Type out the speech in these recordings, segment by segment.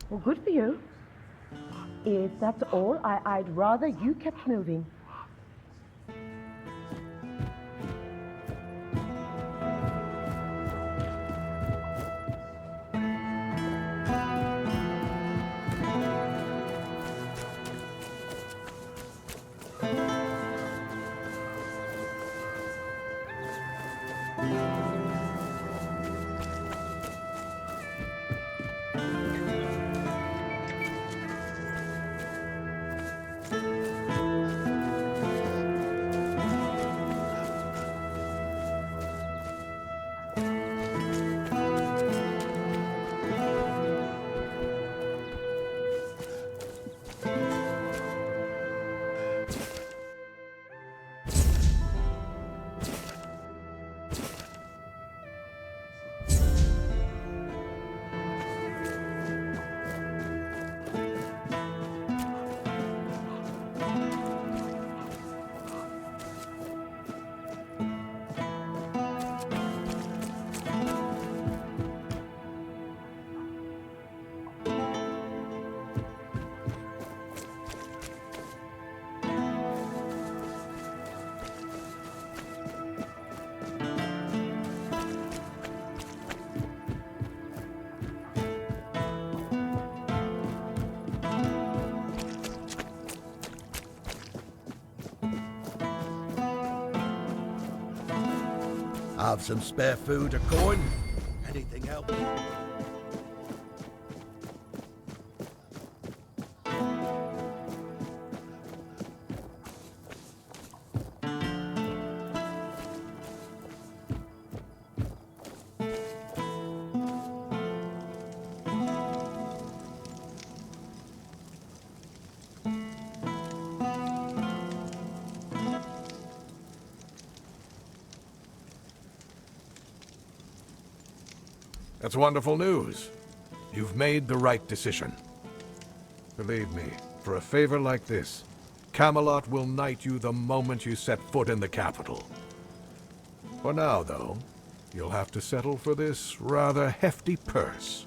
Well, good for you. If that's all, I'd rather you kept moving. Have some spare food or coin? Anything help? That's wonderful news. You've made the right decision. Believe me, for a favor like this, Camelot will knight you the moment you set foot in the capital. For now, though, you'll have to settle for this rather hefty purse.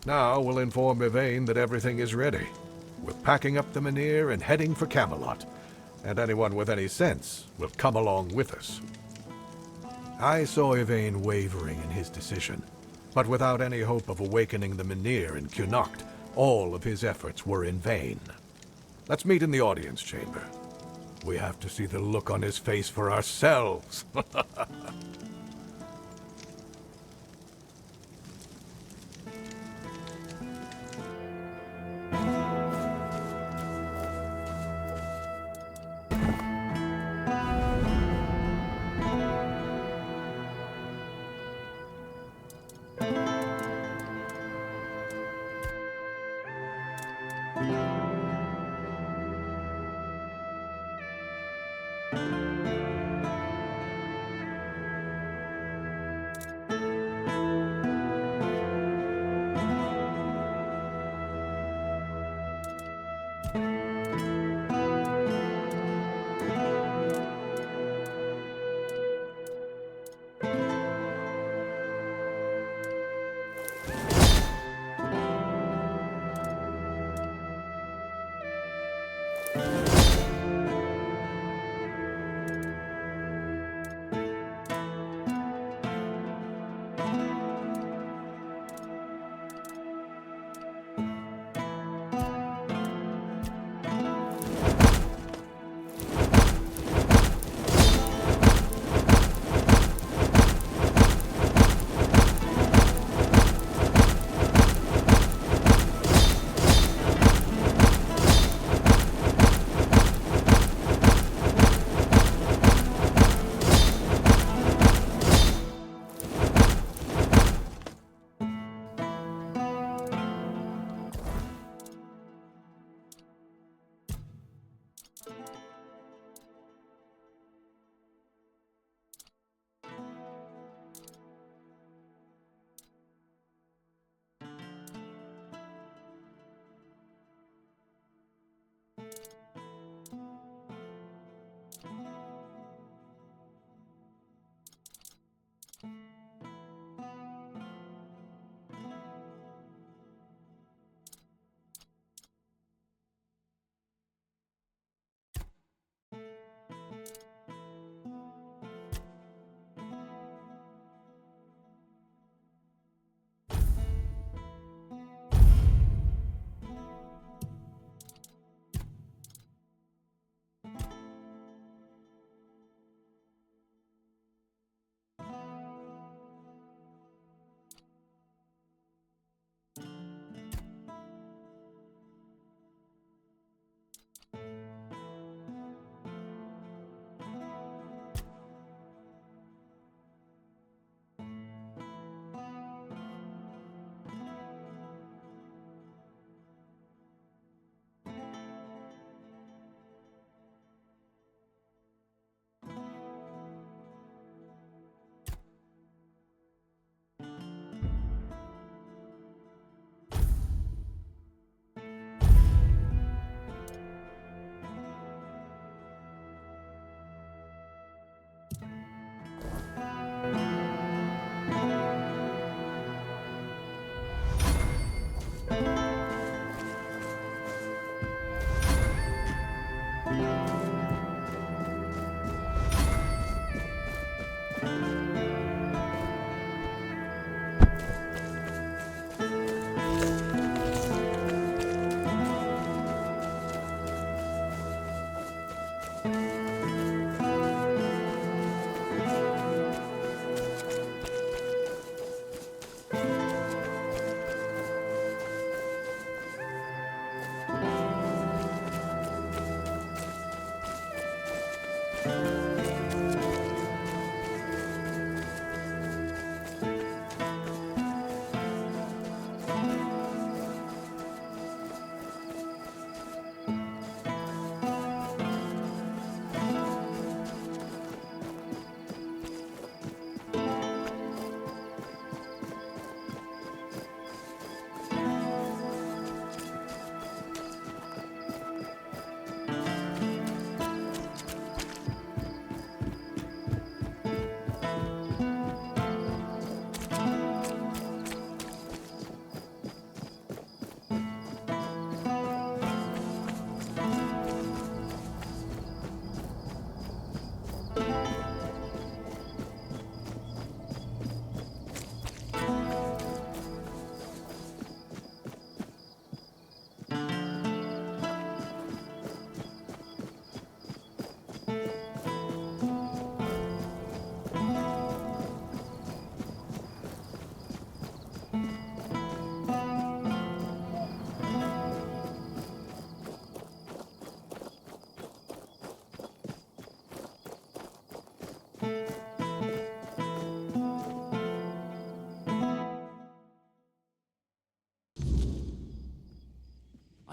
Now we'll inform Yvain that everything is ready. We're packing up the Menhir and heading for Camelot, and anyone with any sense will come along with us. I saw Yvain wavering in his decision, but without any hope of awakening the Menhir in Connacht, all of his efforts were in vain. Let's meet in the audience chamber. We have to see the look on his face for ourselves.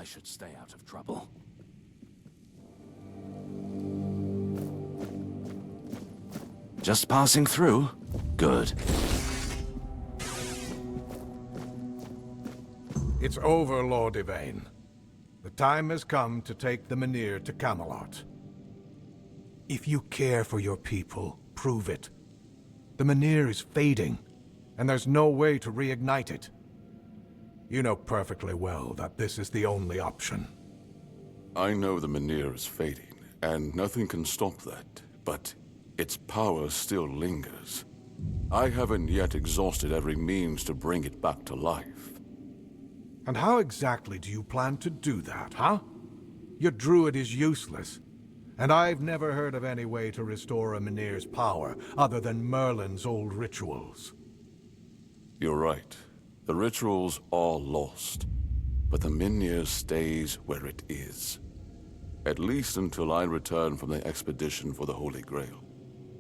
I should stay out of trouble. Just passing through? Good. It's over, Lord Yvain. The time has come to take the Menhir to Camelot. If you care for your people, prove it. The Menhir is fading, and there's no way to reignite it. You know perfectly well that this is the only option. I know the Menhir is fading, and nothing can stop that, but its power still lingers. I haven't yet exhausted every means to bring it back to life. And how exactly do you plan to do that, huh? Your druid is useless, and I've never heard of any way to restore a Menhir's power other than Merlin's old rituals. You're right. The rituals are lost, but the Menhir stays where it is. At least until I return from the expedition for the Holy Grail.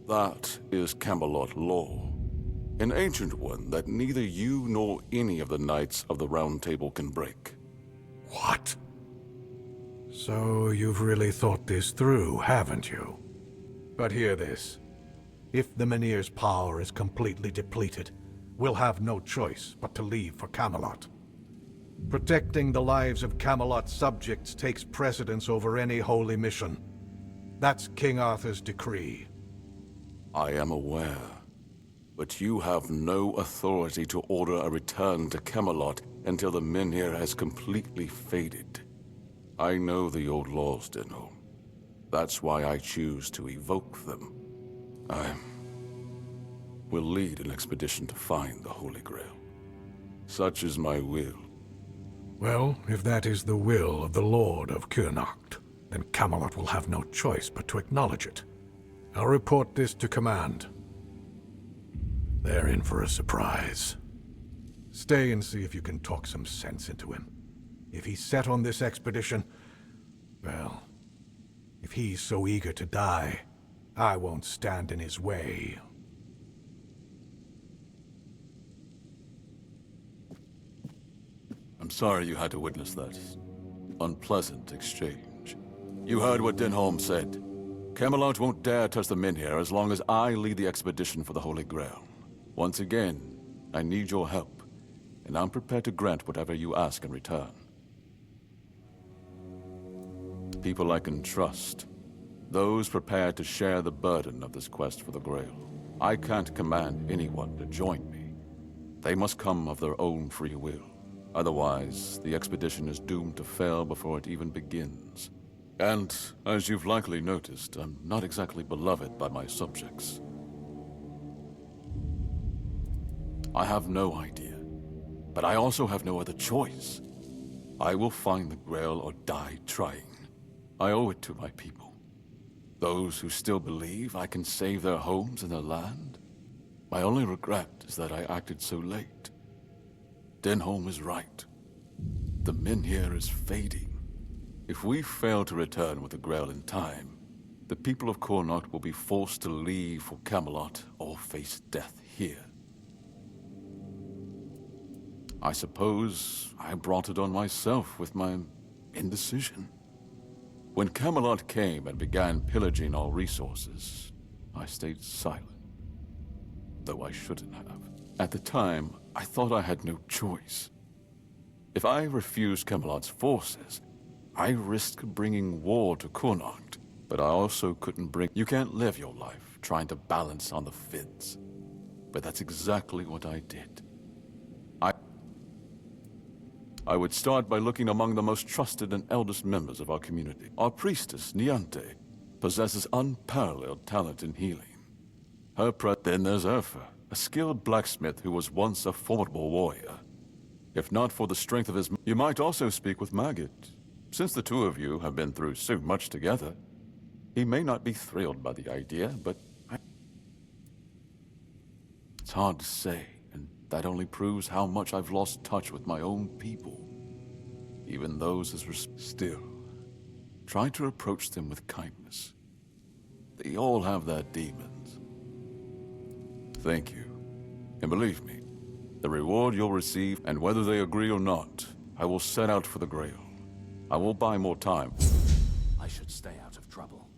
That is Camelot law. An ancient one that neither you nor any of the Knights of the Round Table can break. What? So you've really thought this through, haven't you? But hear this. If the Menhir's power is completely depleted, we'll have no choice but to leave for Camelot. Protecting the lives of Camelot's subjects takes precedence over any holy mission. That's King Arthur's decree. I am aware. But you have no authority to order a return to Camelot until the Menhir has completely faded. I know the old laws, Denholm. That's why I choose to evoke them. I will lead an expedition to find the Holy Grail. Such is my will. Well, if that is the will of the Lord of Kurnocht, then Camelot will have no choice but to acknowledge it. I'll report this to command. They're in for a surprise. Stay and see if you can talk some sense into him. If he's set on this expedition, well, if he's so eager to die, I won't stand in his way. I'm sorry you had to witness that unpleasant exchange. You heard what Denholm said. Camelot won't dare touch the Menhir as long as I lead the expedition for the Holy Grail. Once again, I need your help, and I'm prepared to grant whatever you ask in return. People I can trust. Those prepared to share the burden of this quest for the Grail. I can't command anyone to join me. They must come of their own free will. Otherwise, the expedition is doomed to fail before it even begins. And, as you've likely noticed, I'm not exactly beloved by my subjects. I have no idea, but I also have no other choice. I will find the Grail or die trying. I owe it to my people. Those who still believe I can save their homes and their land. My only regret is that I acted so late. Denholm is right. The Menhir is fading. If we fail to return with the Grail in time, the people of Kurnocht will be forced to leave for Camelot or face death here. I suppose I brought it on myself with my indecision. When Camelot came and began pillaging our resources, I stayed silent. Though I shouldn't have. At the time, I thought I had no choice. If I refused Camelot's forces, I risked bringing war to Kurnocht. But I also couldn't bring... You can't live your life trying to balance on the fence. But that's exactly what I did. I would start by looking among the most trusted and eldest members of our community. Our priestess, Niante, possesses unparalleled talent in healing. Then there's Urfa, a skilled blacksmith who was once a formidable warrior. If not for the strength of his... You might also speak with Maggot. Since the two of you have been through so much together, he may not be thrilled by the idea, but... It's hard to say. That only proves how much I've lost touch with my own people. Even those as still. Try to approach them with kindness. They all have their demons. Thank you. And believe me, the reward you'll receive, and whether they agree or not, I will set out for the Grail. I will buy more time. I should stay out of trouble.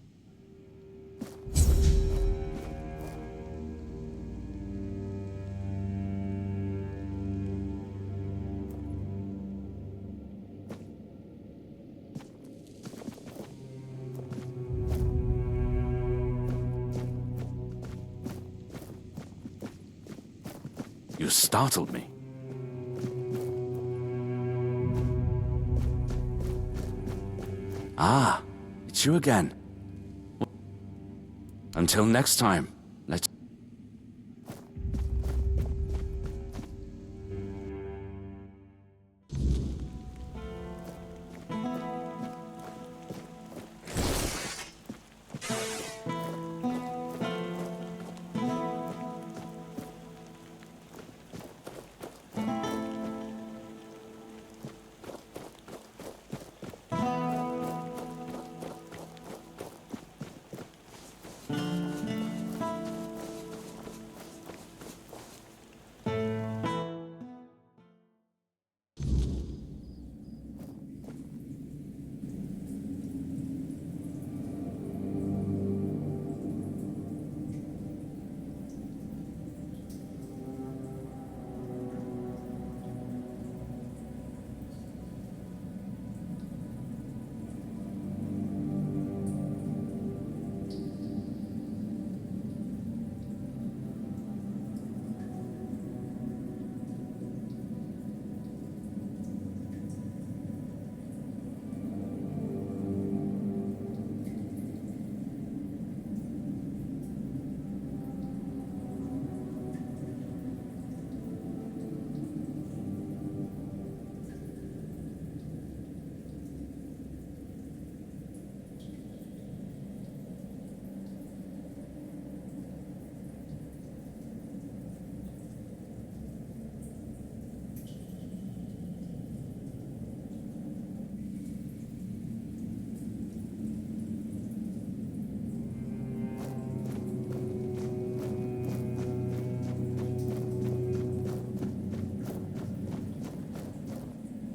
You startled me. Ah, it's you again. Until next time, let's...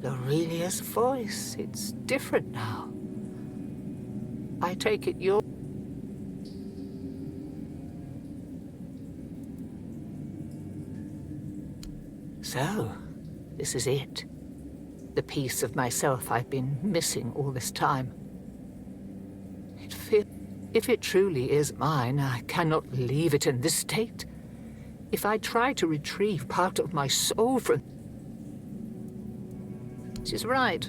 Aurelia's voice. It's different now. I take it you're... So, this is it. The piece of myself I've been missing all this time. If it truly is mine, I cannot leave it in this state. If I try to retrieve part of my soul from... She's right.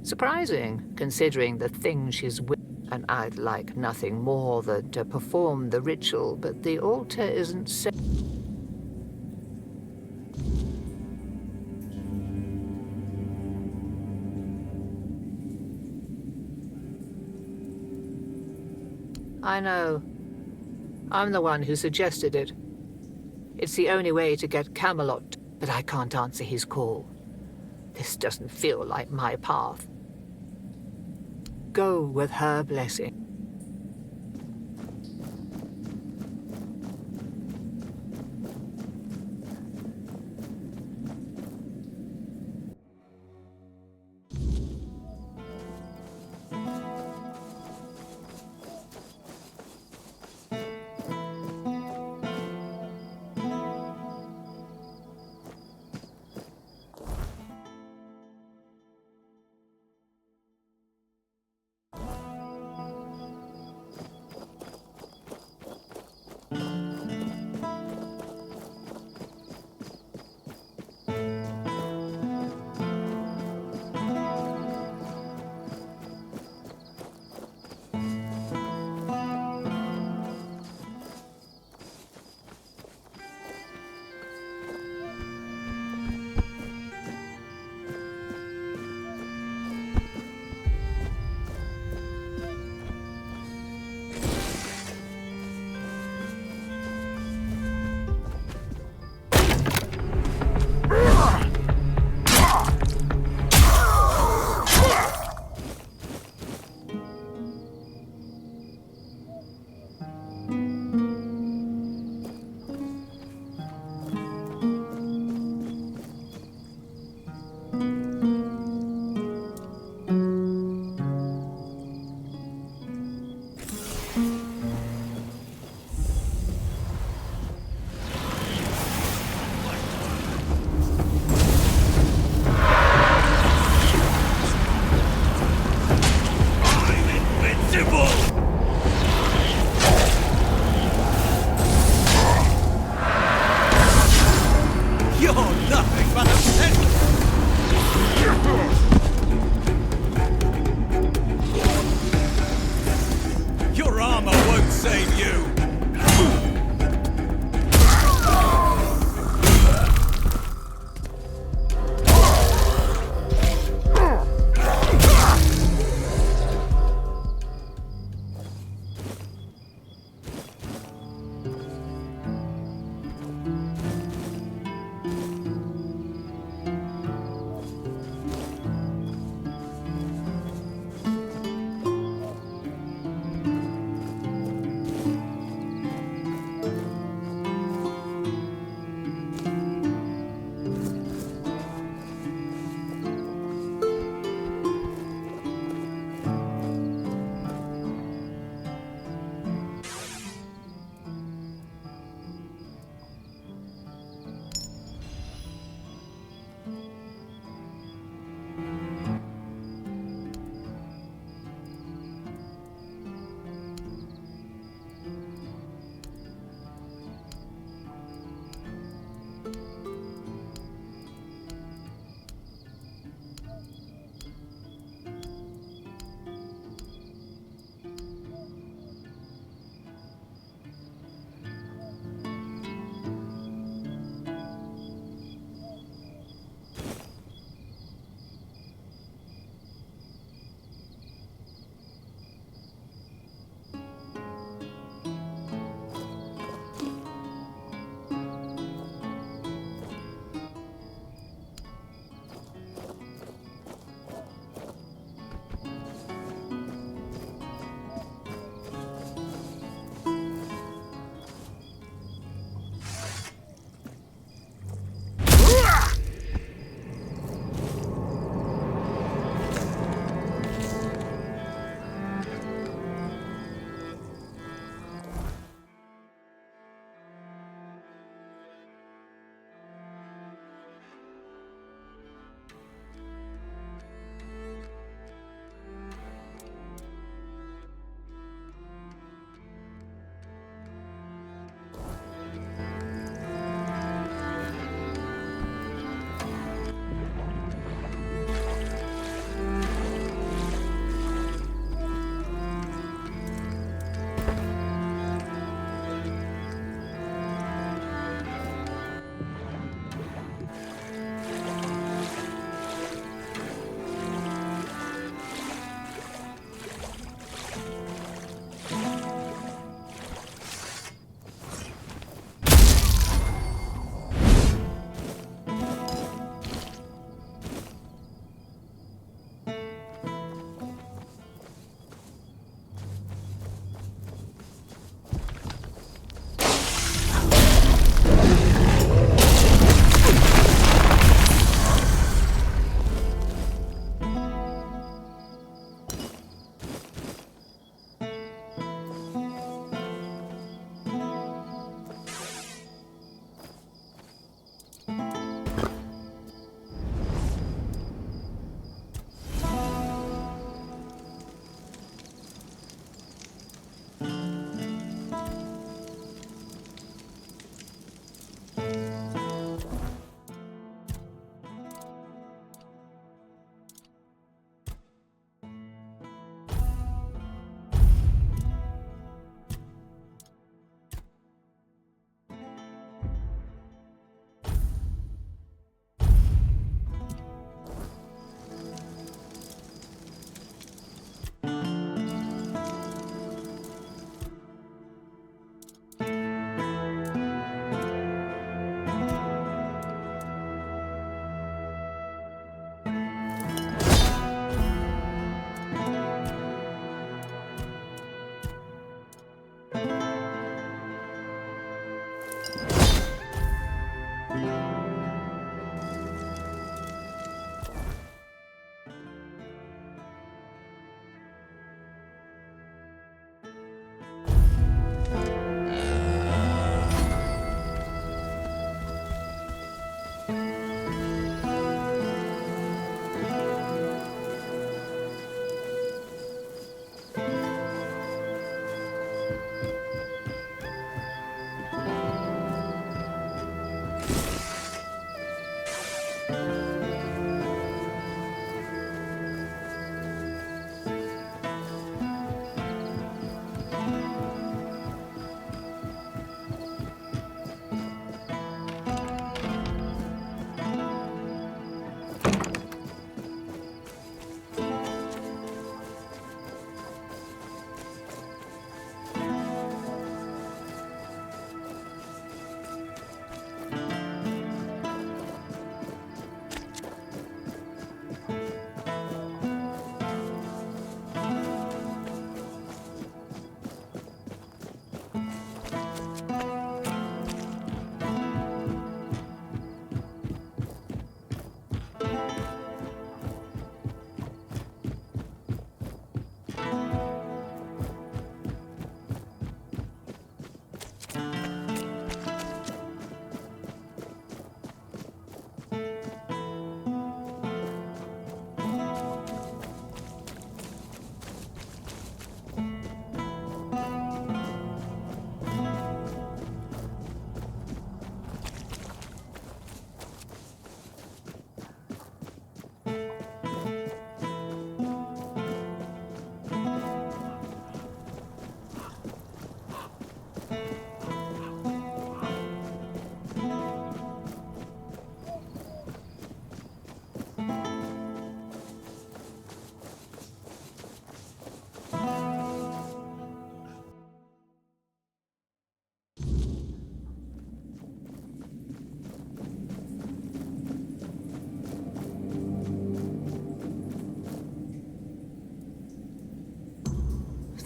Surprising, considering the thing she's with. And I'd like nothing more than to perform the ritual, but the altar isn't set. I know. I'm the one who suggested it. It's the only way to get Camelot, but I can't answer his call. This doesn't feel like my path. Go with her blessing. Your armor won't save you!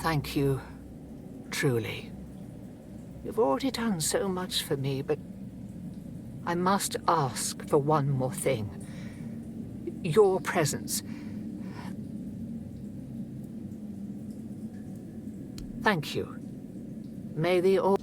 Thank you, truly. You've already done so much for me, but I must ask for one more thing. Your presence. Thank you. May the all...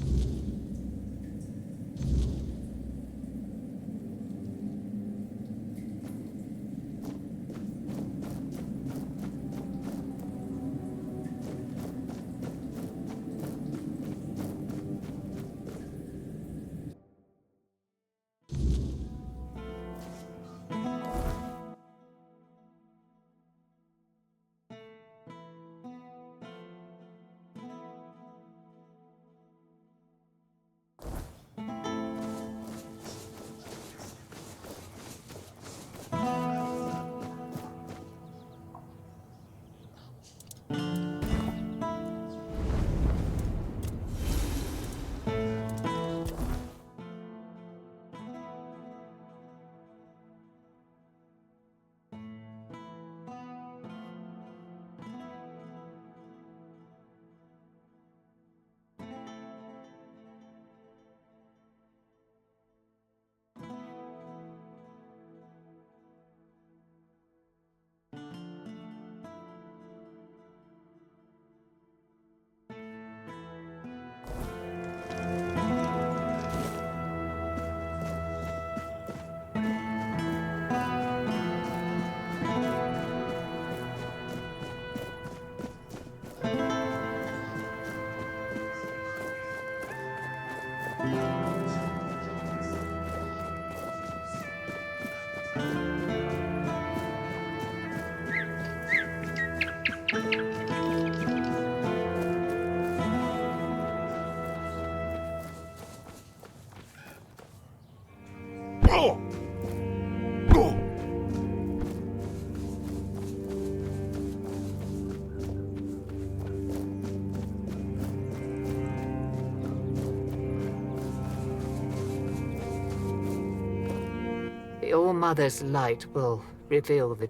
The All-Mother's light will reveal the...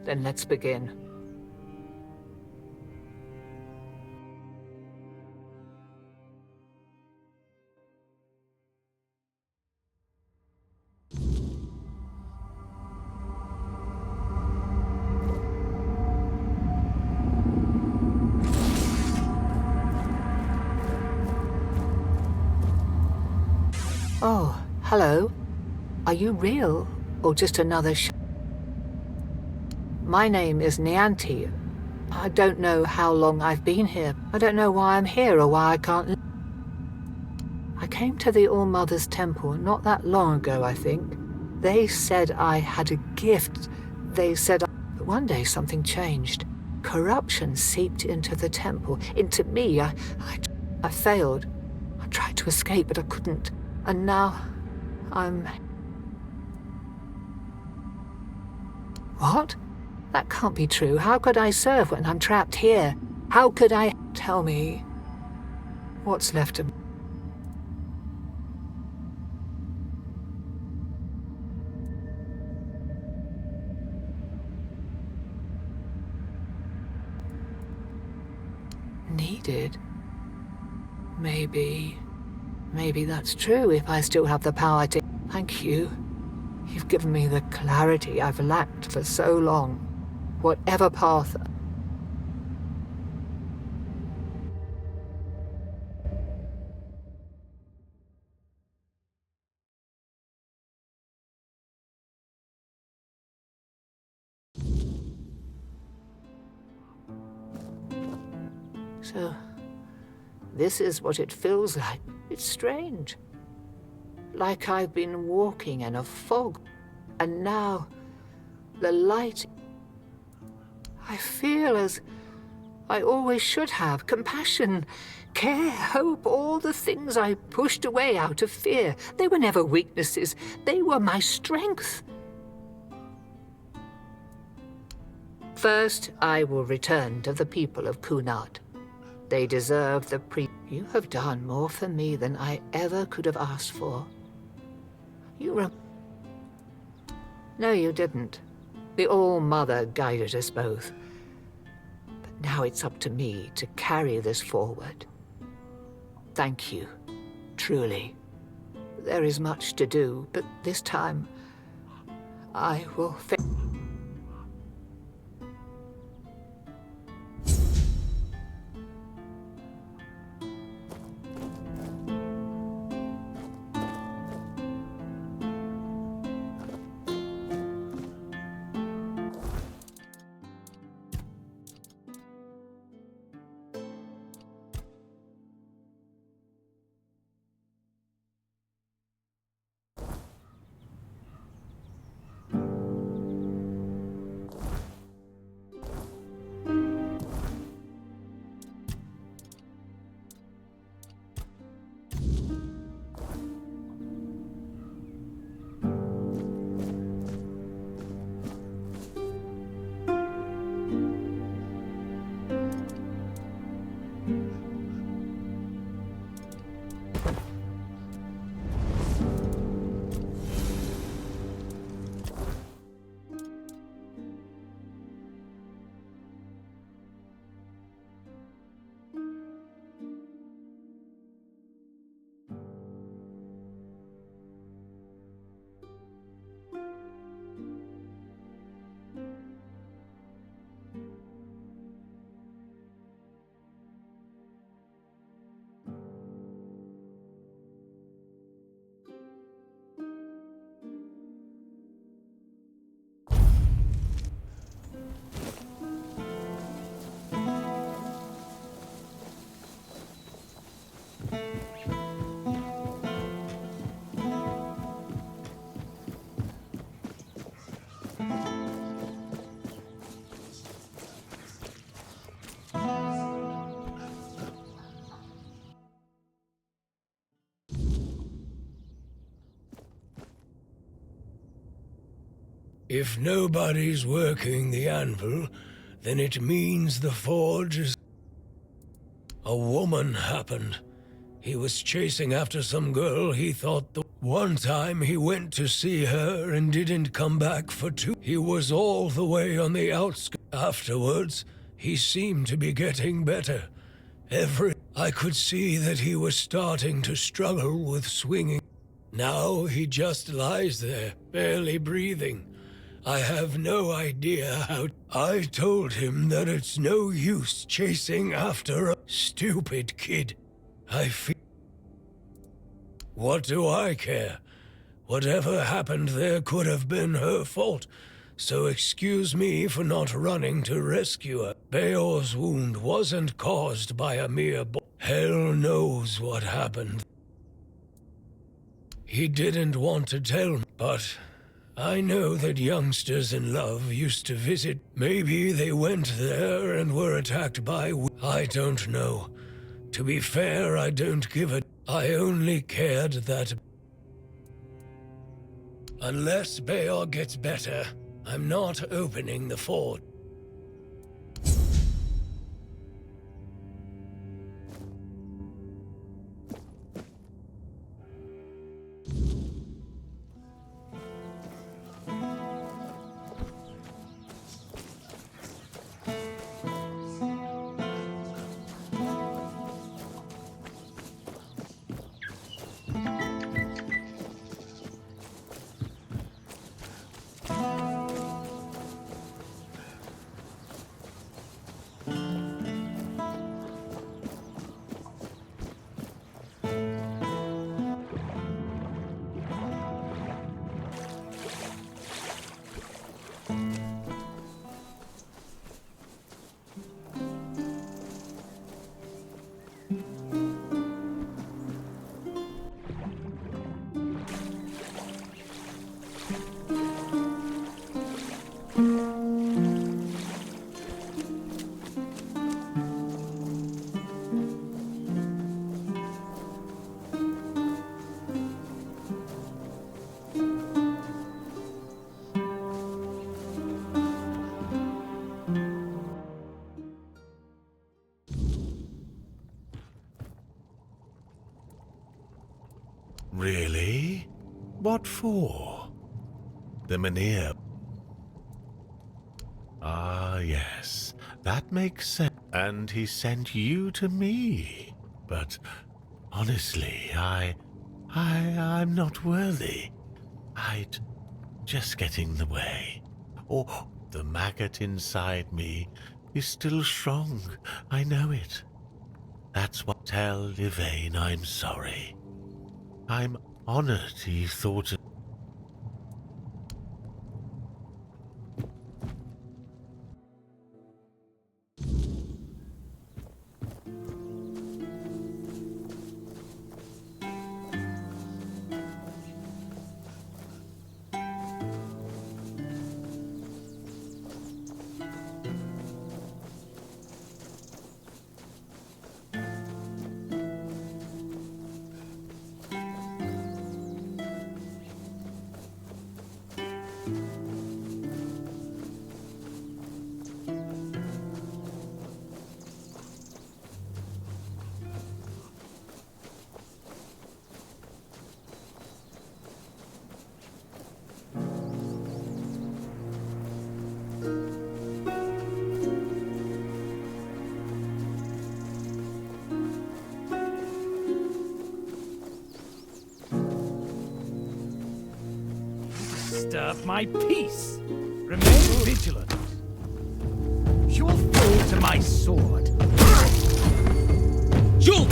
Then let's begin. Oh, hello. Are you real, or just another My name is Nianti. I don't know how long I've been here. I don't know why I'm here or why I can't... I came to the All-Mother's temple not that long ago, I think. They said I had a gift. They said... But one day something changed. Corruption seeped into the temple, into me. I failed. I tried to escape, but I couldn't. And now, I'm... What? That can't be true. How could I serve when I'm trapped here? How could I... Tell me, what's left of... Needed? Maybe that's true if I still have the power to... Thank you. You've given me the clarity I've lacked for so long. Whatever path... So, this is what it feels like. It's strange. Like I've been walking in a fog, and now the light... I feel as I always should have. Compassion, care, hope, all the things I pushed away out of fear. They were never weaknesses. They were my strength. First, I will return to the people of Kunad. They deserve the You have done more for me than I ever could have asked for. No, you didn't. The All-Mother guided us both. But Now it's up to me to carry this forward. Thank you, truly. There is much to do, but this time I will If nobody's working the anvil, then it means the forge is... A woman happened. He was chasing after some girl he thought the... One time he went to see her and didn't come back for 2. He was all the way on the outskirts. Afterwards, he seemed to be getting better. I could see that he was starting to struggle with swinging. Now he just lies there, barely breathing. I have no idea how... I told him that it's no use chasing after a stupid kid. I feel... What do I care? Whatever happened there could have been her fault, so excuse me for not running to rescue her. Beor's wound wasn't caused by a mere Hell knows what happened. He didn't want to tell me, but... I know that youngsters in love used to visit. Maybe they went there and were attacked by... I don't know. To be fair, I don't give a... I only cared that... Unless Beor gets better, I'm not opening the fort. Really? What for? The Mynheer. Ah, yes. That makes sense. And he sent you to me. But honestly, I'm not worthy. I'd just get in the way. Oh, the maggot inside me is still strong. I know it. That's what tell Yvain I'm sorry. I'm honored he thought of... Disturb my peace. Remain vigilant. You will fall to my sword. You'll...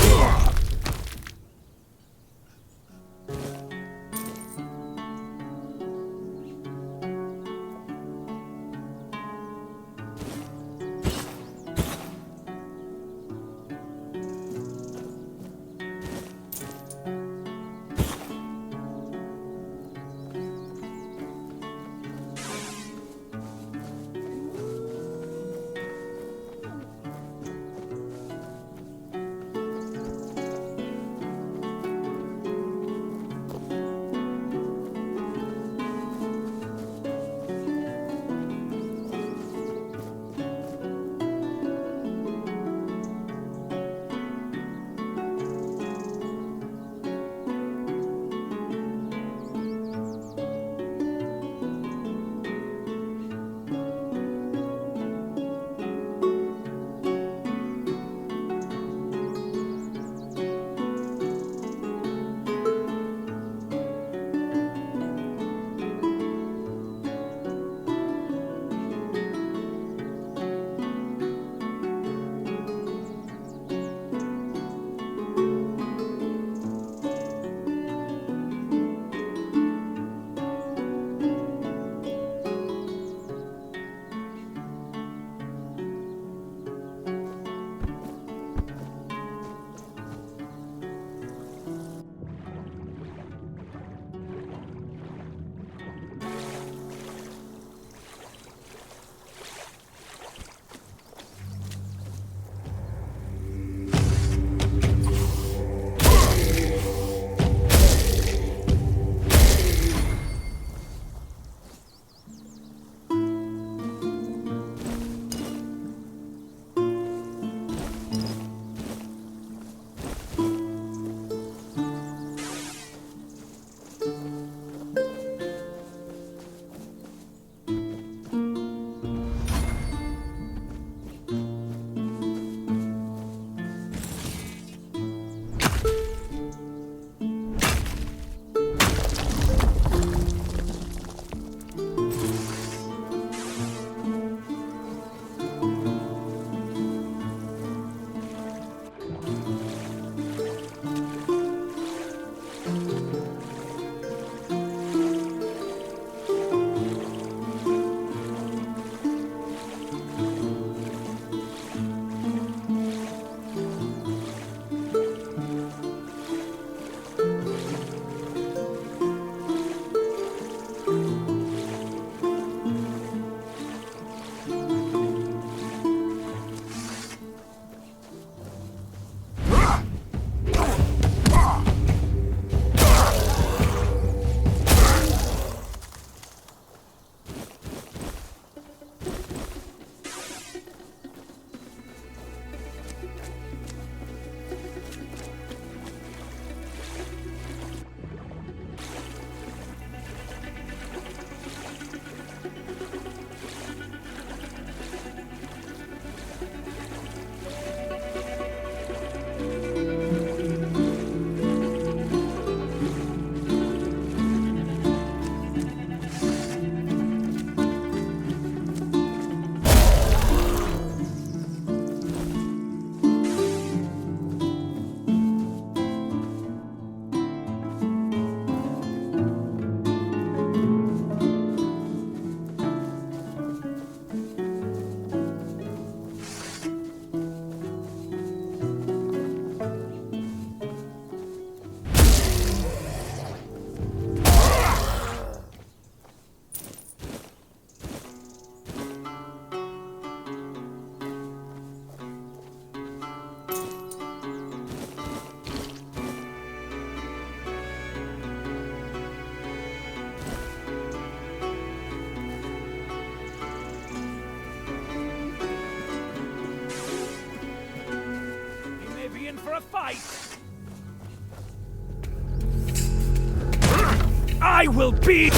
fight! I will be...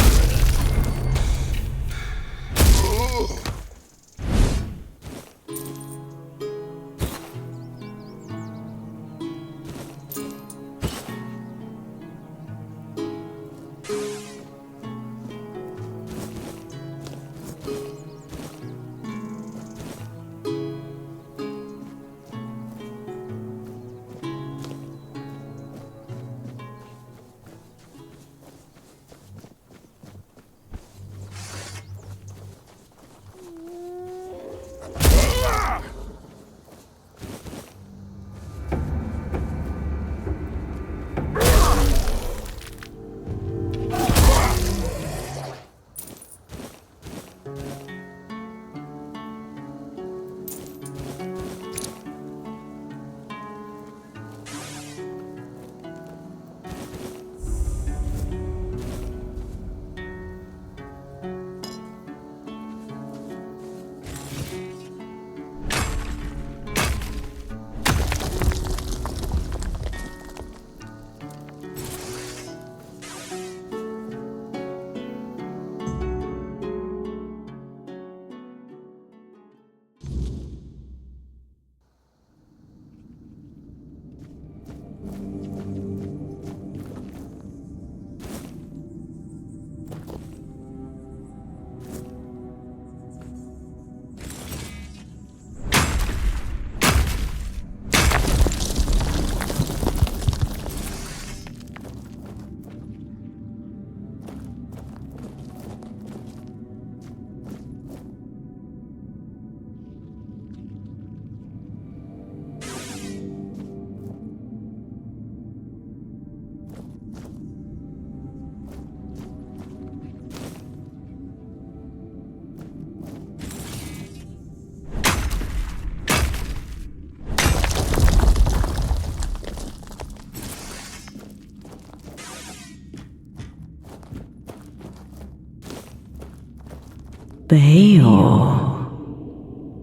Beor,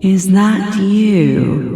is that you?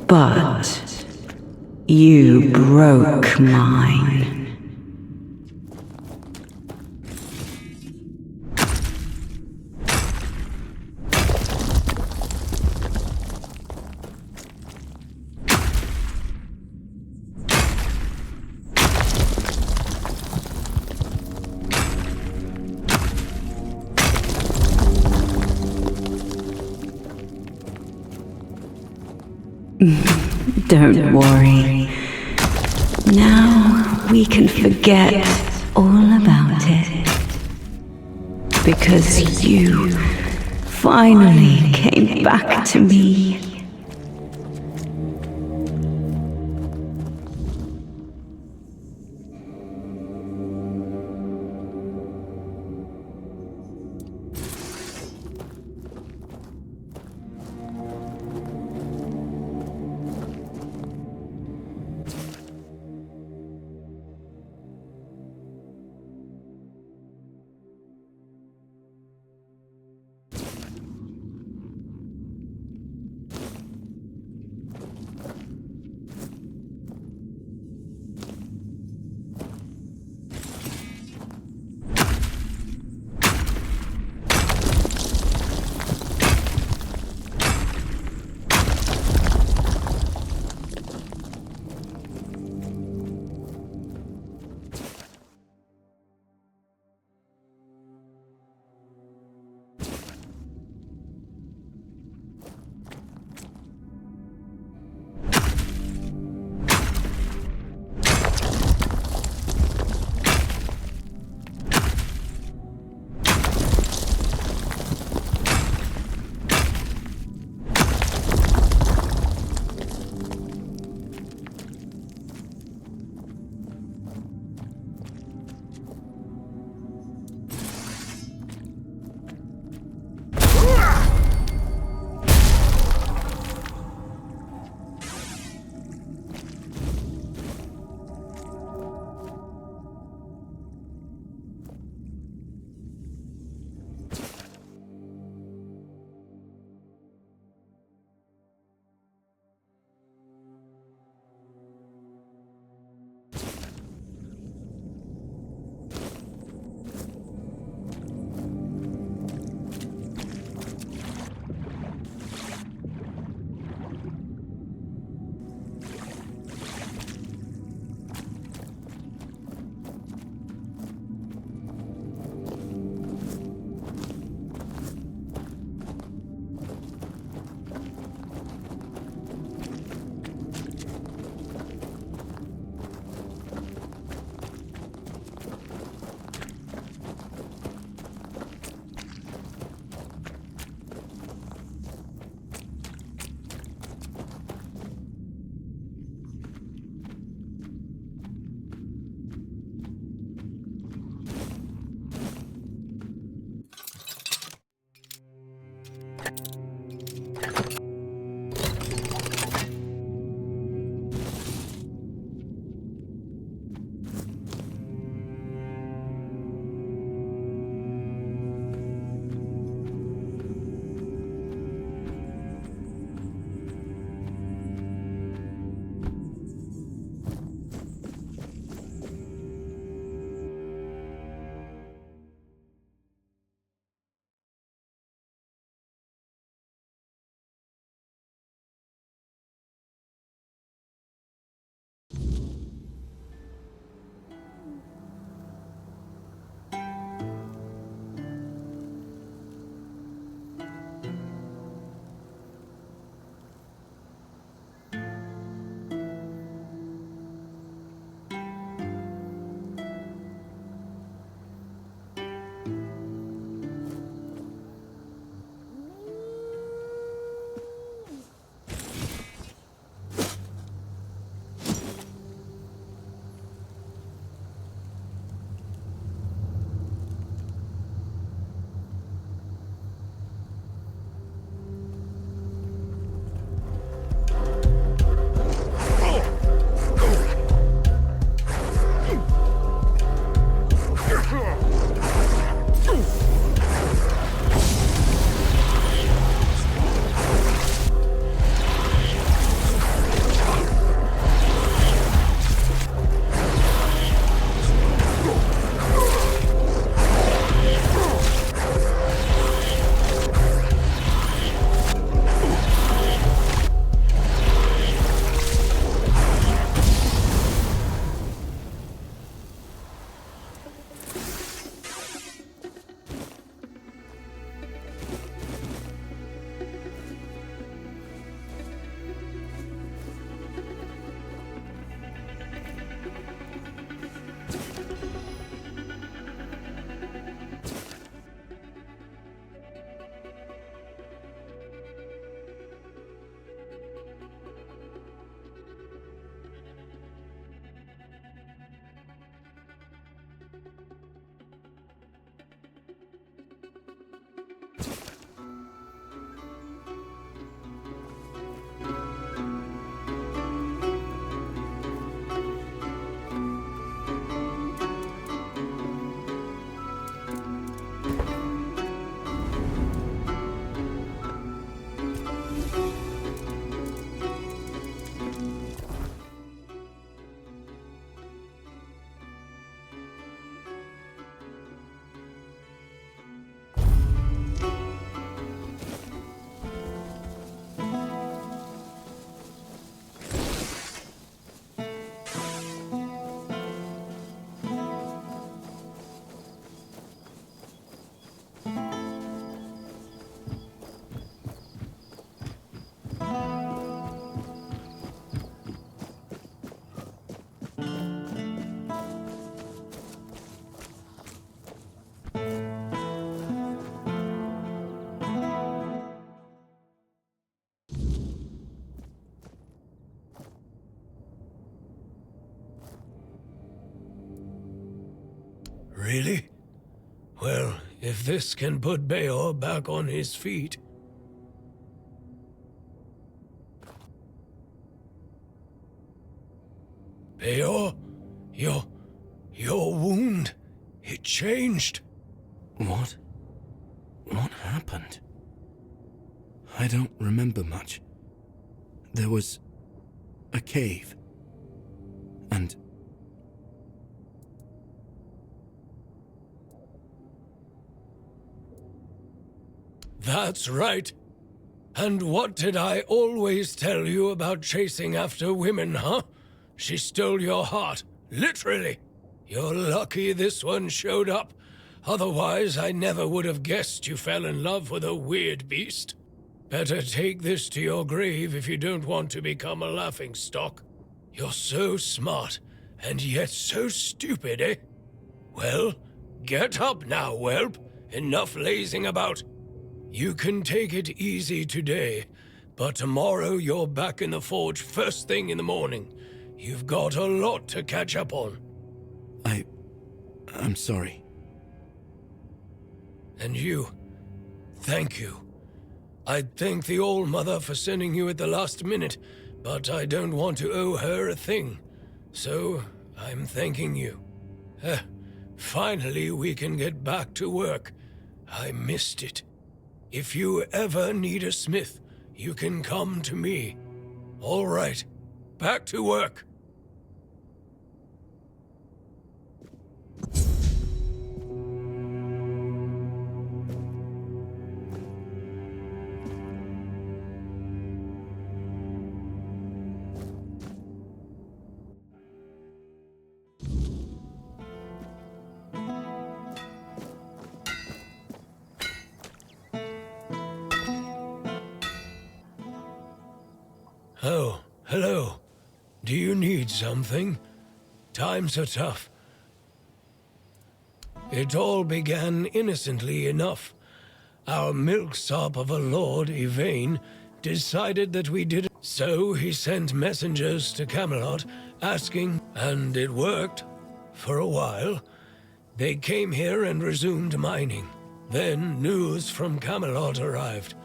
But you broke mine. Don't worry. Now we can forget all about it. Because you finally came back to me. Really? Well, if this can put Beor back on his feet... Beor, your wound, it changed. What? What happened? I don't remember much. There was a cave. And... That's right. And what did I always tell you about chasing after women, huh? She stole your heart, literally. You're lucky this one showed up. Otherwise, I never would have guessed you fell in love with a weird beast. Better take this to your grave if you don't want to become a laughingstock. You're so smart, and yet so stupid, eh? Well, get up now, whelp. Enough lazing about. You can take it easy today, but tomorrow you're back in the forge first thing in the morning. You've got a lot to catch up on. I'm sorry. And you, thank you. I'd thank the All-Mother for sending you at the last minute, but I don't want to owe her a thing. So, I'm thanking you. Finally, we can get back to work. I missed it. If you ever need a smith, you can come to me. All right, back to work. Oh, hello. Do you need something? Times are tough. It all began innocently enough. Our milksop of a lord, Yvain, decided that we didn't. So he sent messengers to Camelot asking, and it worked. For a while. They came here and resumed mining. Then news from Camelot arrived.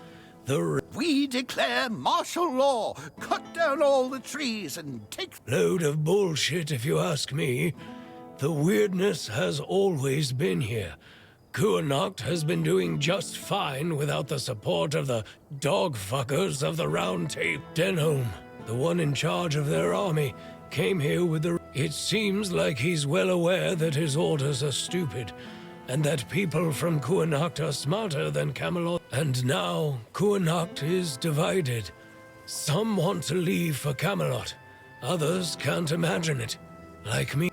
We declare martial law, cut down all the trees and take... Load of bullshit if you ask me. The weirdness has always been here. Kuanacht has been doing just fine without the support of the dog-fuckers of the Round Table. Denholm, the one in charge of their army, came here with the... It seems like he's well aware that his orders are stupid, and that people from Kuanacht are smarter than Camelot. And now, Kuanacht is divided. Some want to leave for Camelot. Others can't imagine it. Like me.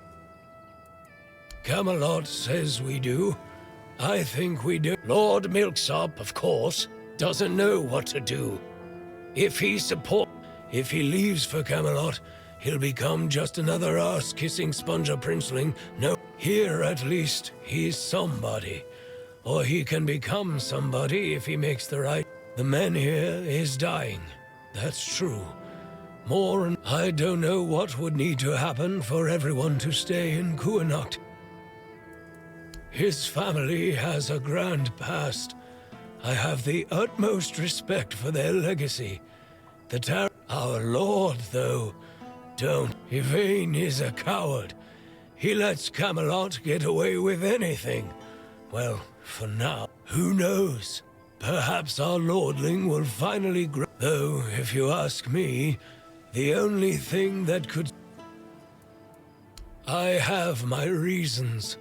Camelot says we do. I think we do. Lord Milksop, of course, doesn't know what to do. If he leaves for Camelot, he'll become just another arse-kissing sponger princeling. No, here at least, he's somebody. Or he can become somebody if he makes the right... The man here is dying. That's true. More and... I don't know what would need to happen for everyone to stay in Kuanacht. His family has a grand past. I have the utmost respect for their legacy. Our lord, though, don't. Yvain is a coward. He lets Camelot get away with anything. Well, for now, who knows? Perhaps our lordling will finally grow. Though, if you ask me, the only thing that could... I have my reasons.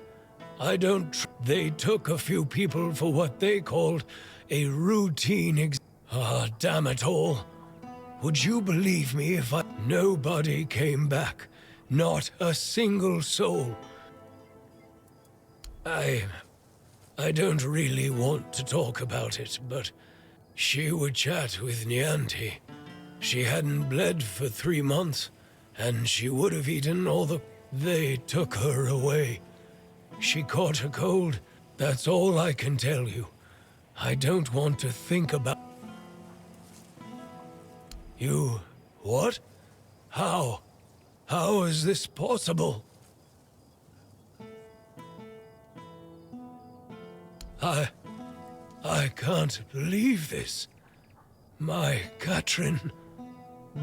I don't... They took a few people for what they called a routine damn it all. Would you believe me if I... Nobody came back. Not a single soul. I don't really want to talk about it, but she would chat with Nianti. She hadn't bled for 3 months, and she would have eaten all the... They took her away. She caught a cold. That's all I can tell you. I don't want to think about... You... what? How? How is this possible? I can't believe this. My Katrin,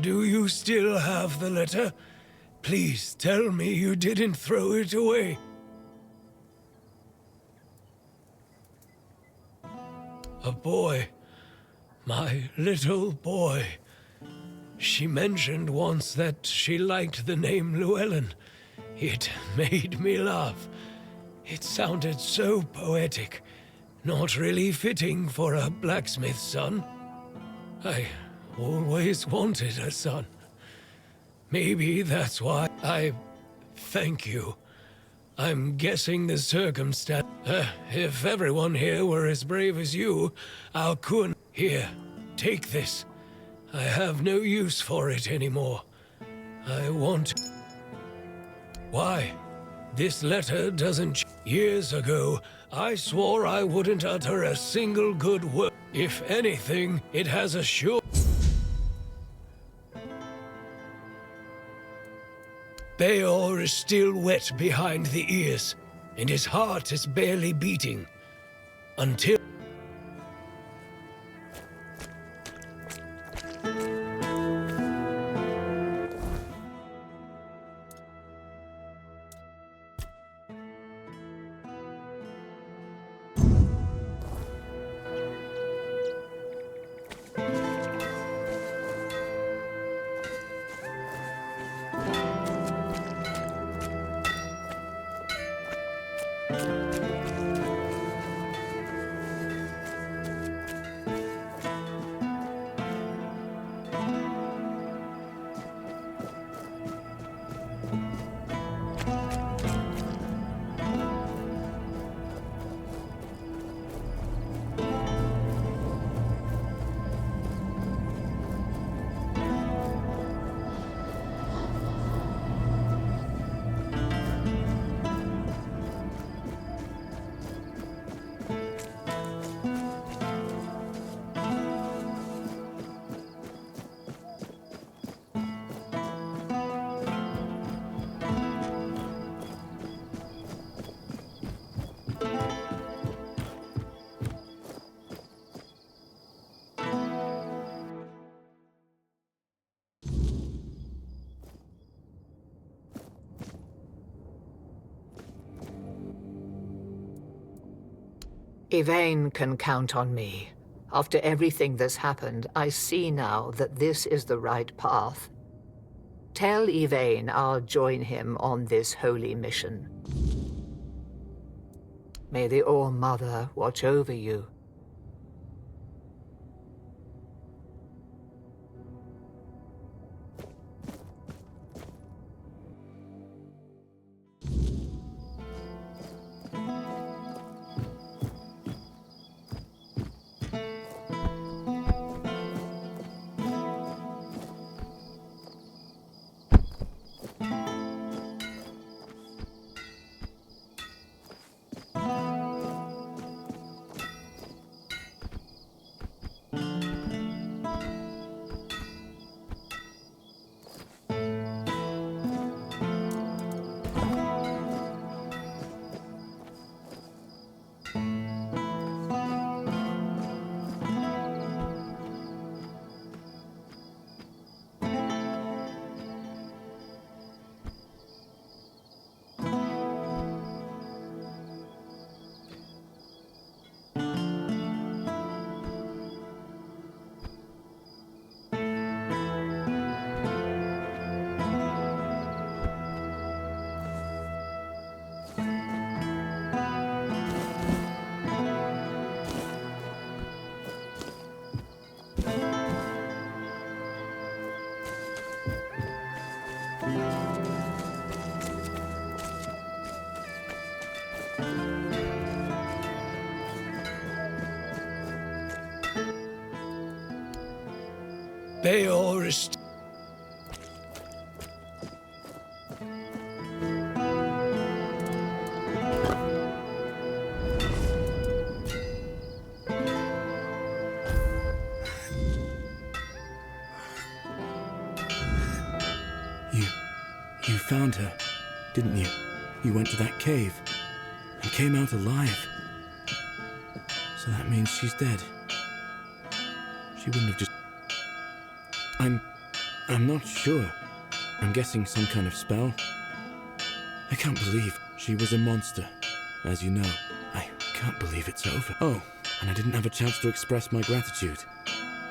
do you still have the letter? Please tell me you didn't throw it away. A boy. My little boy. She mentioned once that she liked the name Llewellyn. It made me laugh. It sounded so poetic, not really fitting for a blacksmith's son. I always wanted a son. Maybe that's why I thank you. I'm guessing the circumstance. If everyone here were as brave as you, I couldn't. Here, take this. I have no use for it anymore. I want. Why? This letter doesn't. Years ago, I swore I wouldn't utter a single good word. If anything, it has a sure. Beor is still wet behind the ears, and his heart is barely beating. Until... Yvain can count on me. After everything that's happened, I see now that this is the right path. Tell Yvain I'll join him on this holy mission. May the All-Mother watch over you. Beor is... You found her, didn't you? You went to that cave and came out alive. That means she's dead. She wouldn't have just... I'm not sure. I'm guessing some kind of spell. I can't believe she was a monster, as you know. I can't believe it's over. Oh, and I didn't have a chance to express my gratitude.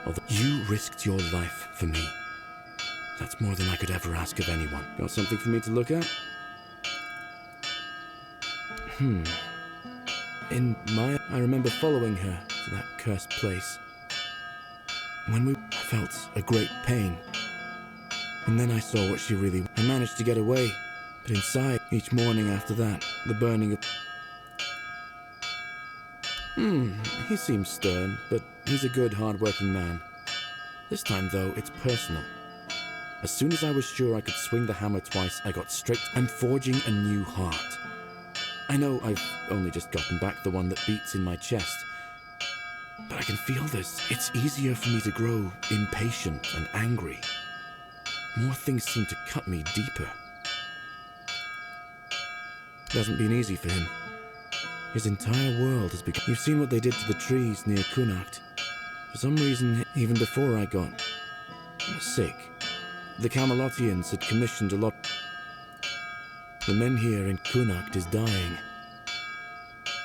Although you risked your life for me. That's more than I could ever ask of anyone. Got something for me to look at? I remember following her to that cursed place. When I felt a great pain. And then I saw what she really... I managed to get away. But inside, each morning after that, the burning of... He seems stern, but he's a good, hard-working man. This time, though, it's personal. As soon as I was sure I could swing the hammer twice, I got straight... I'm forging a new heart. I know I've only just gotten back the one that beats in my chest. But I can feel this. It's easier for me to grow impatient and angry. More things seem to cut me deeper. It hasn't been easy for him. His entire world has become... You've seen what they did to the trees near Connacht. For some reason, even before I got sick, the Camelotians had commissioned a lot... The men here in Connacht is dying.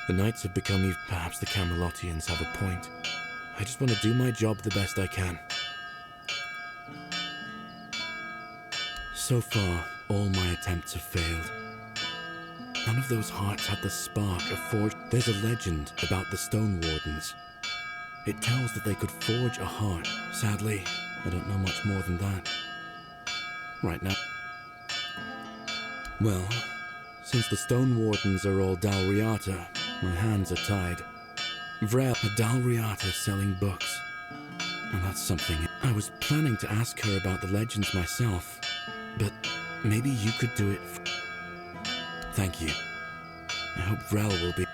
The knights have become even... Perhaps the Camelotians have a point. I just want to do my job the best I can. So far, all my attempts have failed. None of those hearts had the spark of forge. There's a legend about the Stone Wardens. It tells that they could forge a heart. Sadly, I don't know much more than that. Right now. Well, since the Stone Wardens are all Dalriata, my hands are tied. Vrel, a Dalriata selling books. And that's something. I was planning to ask her about the legends myself, but maybe you could do it. Thank you. I hope Vrel will be...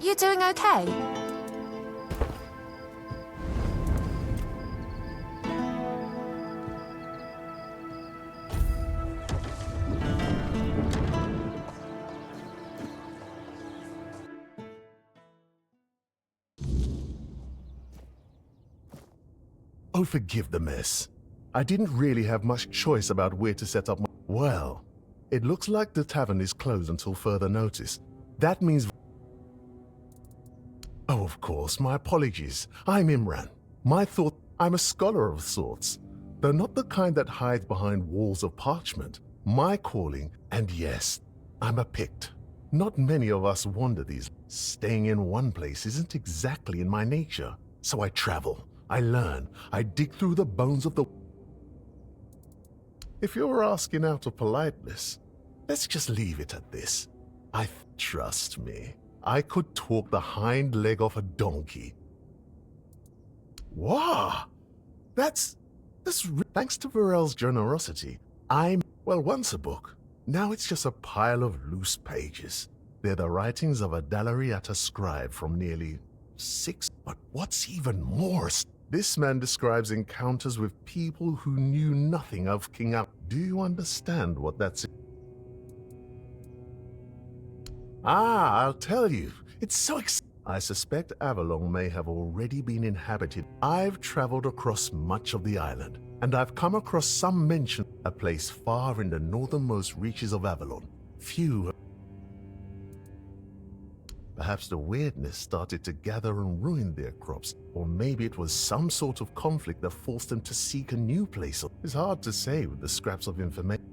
You doing okay? Oh, forgive the mess. I didn't really have much choice about where to set up my... Well, it looks like the tavern is closed until further notice. That means... Oh, of course, my apologies. I'm Imran. I'm a scholar of sorts, though not the kind that hides behind walls of parchment. My calling, and yes, I'm a Pict. Not many of us wander these. Staying in one place isn't exactly in my nature, so I travel. I learn. I dig through the bones of the... If you're asking out of politeness, let's just leave it at this. Trust me, I could talk the hind leg off a donkey. Wow! Thanks to Varel's generosity, well, once a book. Now it's just a pile of loose pages. They're the writings of a Dalriata scribe from nearly 6... But what's even more... This man describes encounters with people who knew nothing of King Ab. Do you understand what that's... I'll tell you. It's so I suspect Avalon may have already been inhabited. I've traveled across much of the island, and I've come across some mention of a place far in the northernmost reaches of Avalon. Few... perhaps the weirdness started to gather and ruin their crops, or maybe it was some sort of conflict that forced them to seek a new place. It's hard to say with the scraps of information.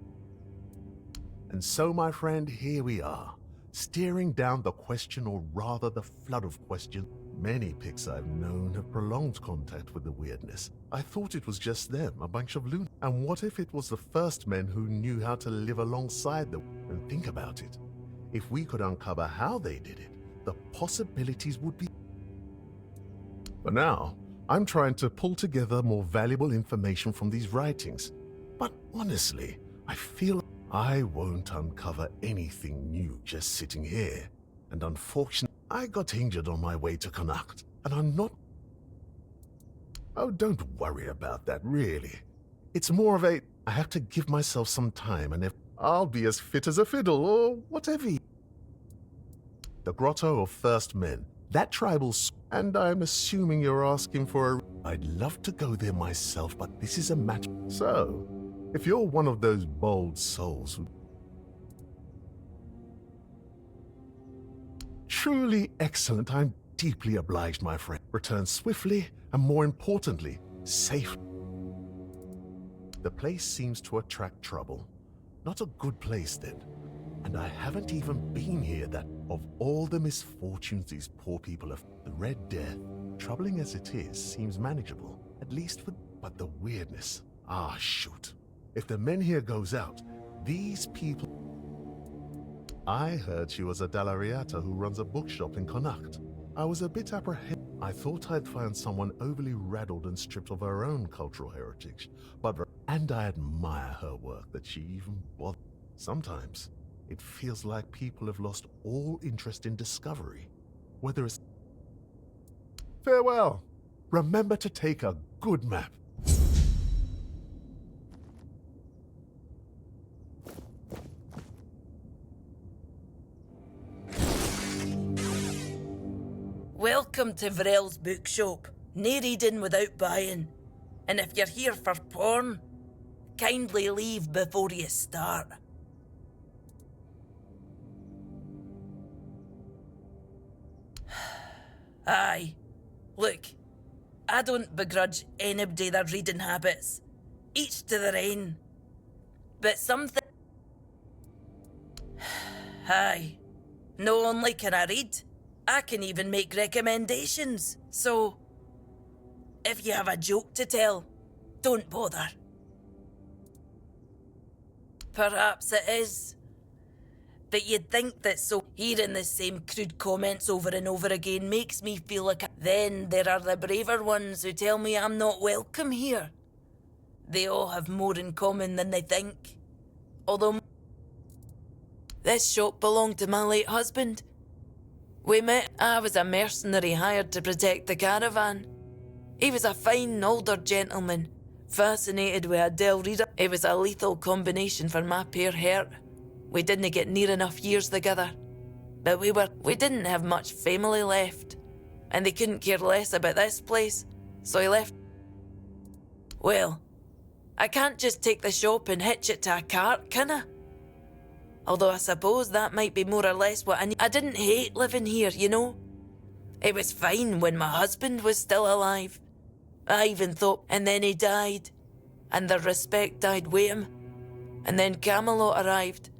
And so, my friend, here we are, staring down the question, or rather the flood of questions. Many Picts I've known have prolonged contact with the weirdness. I thought it was just them, a bunch of lunatics. And what if it was the first men who knew how to live alongside them? And think about it. If we could uncover how they did it, the possibilities would be... For now, I'm trying to pull together more valuable information from these writings. But honestly, I feel I won't uncover anything new just sitting here. And unfortunately, I got injured on my way to Connacht, and I'm not... Oh, don't worry about that, really. It's more of a... I have to give myself some time, and if I'll be as fit as a fiddle, or whatever. The Grotto of First Men. That tribal... And I'm assuming you're asking for a... I'd love to go there myself, but this is a match... So, if you're one of those bold souls who... Truly excellent. I'm deeply obliged, my friend. Return swiftly, and more importantly, safe. The place seems to attract trouble. Not a good place, then. And I haven't even been here that... Of all the misfortunes these poor people have... The Red Death, troubling as it is, seems manageable. At least with... But the weirdness... Ah, shoot. If the men here goes out, these people... I heard she was a Dallariata who runs a bookshop in Connacht. I was a bit apprehensive. I thought I'd find someone overly rattled and stripped of her own cultural heritage. And I admire her work that she even bothered. Sometimes, it feels like people have lost all interest in discovery. Whether it's... Farewell. Remember to take a good map. Welcome to Vrel's bookshop. No reading without buying. And if you're here for porn, kindly leave before you start. Aye. Look, I don't begrudge anybody their reading habits. Each to their own. But something... Aye. Not only can I read, I can even make recommendations. So, if you have a joke to tell, don't bother. Perhaps it is. But you'd think that, so hearing the same crude comments over and over again makes me feel like Then there are the braver ones who tell me I'm not welcome here. They all have more in common than they think. Although this shop belonged to my late husband. We met. I was a mercenary hired to protect the caravan. He was a fine older gentleman, fascinated with a Del Reader. It was a lethal combination for my poor heart. We didn't get near enough years together. But we didn't have much family left. And they couldn't care less about this place, so he left. Well, I can't just take the shop and hitch it to a cart, can I? Although I suppose that might be more or less what I need. I didn't hate living here, you know. It was fine when my husband was still alive. I even thought, and then he died. And the respect died with him. And then Camelot arrived.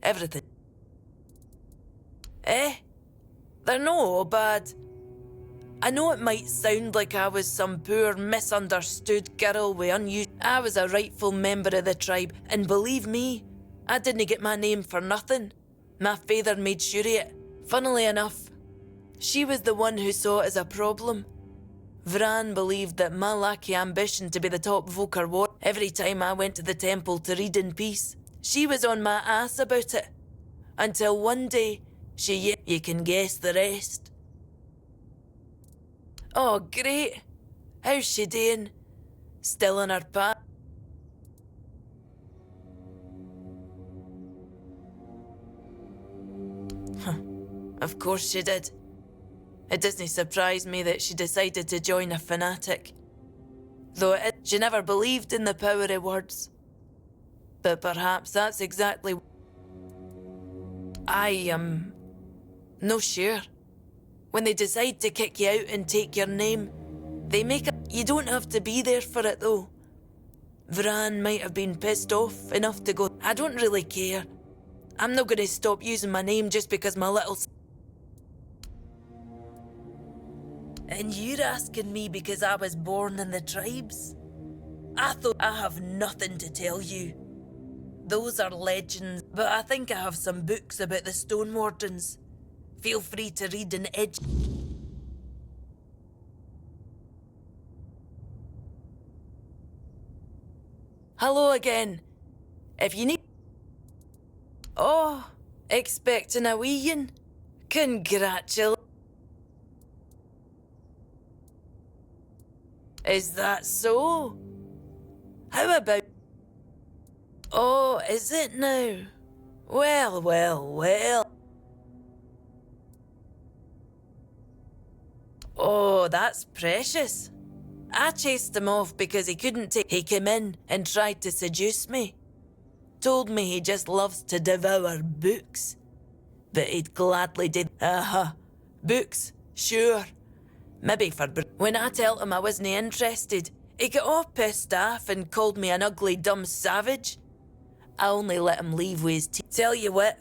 Everything. They're not all bad. I know it might sound like I was some poor, misunderstood girl with unused... I was a rightful member of the tribe, and believe me, I didn't get my name for nothing. My father made sure of it. Funnily enough, she was the one who saw it as a problem. Vran believed that my lack of ambition to be the top Vokar war. Every time I went to the temple to read in peace, she was on my ass about it. Until one day, you can guess the rest. Oh, great. How's she doing? Still in her path? Of course she did. It doesn't surprise me that she decided to join a fanatic. Though she never believed in the power of words. But perhaps that's exactly... I am... no sure. When they decide to kick you out and take your name, they make it. You don't have to be there for it though. Vran might have been pissed off enough to go, I don't really care. I'm not going to stop using my name just because my little... And you're asking me because I was born in the tribes? I thought I have nothing to tell you. Those are legends, but I think I have some books about the Stone Wardens. Feel free to read an edge. Hello again. If you need... Oh, expecting a wee one? Congratulations. Is that so? How about... Oh, is it now? Well, well, well. Oh, that's precious. I chased him off because he couldn't take... He came in and tried to seduce me. Told me he just loves to devour books. But he'd gladly did... Books, sure. Maybe for... When I told him I wasn't interested, he got all pissed off and called me an ugly, dumb savage. I only let him leave with his teeth. Tell you what,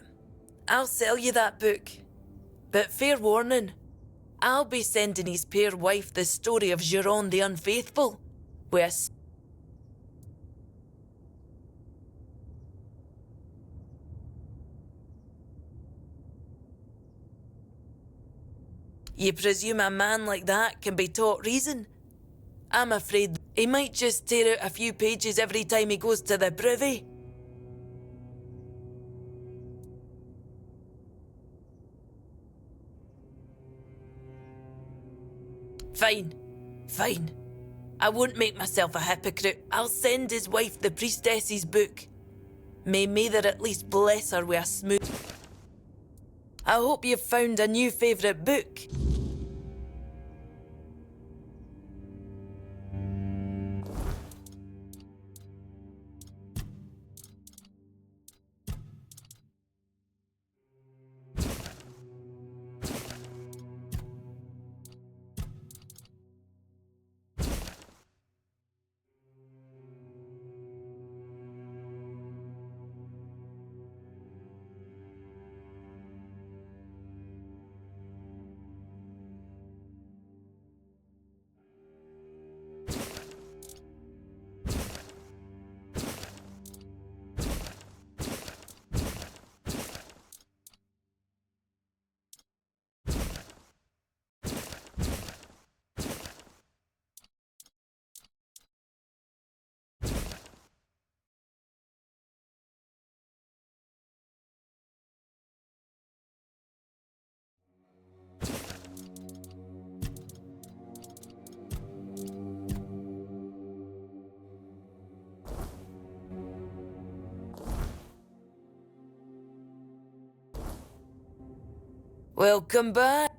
I'll sell you that book. But fair warning, I'll be sending his fair wife the story of Giron the Unfaithful, where... You presume a man like that can be taught reason? I'm afraid he might just tear out a few pages every time he goes to the privy. Fine, fine. I won't make myself a hypocrite. I'll send his wife the priestess's book. May there at least bless her with a smooth... I hope you've found a new favourite book. Welcome back.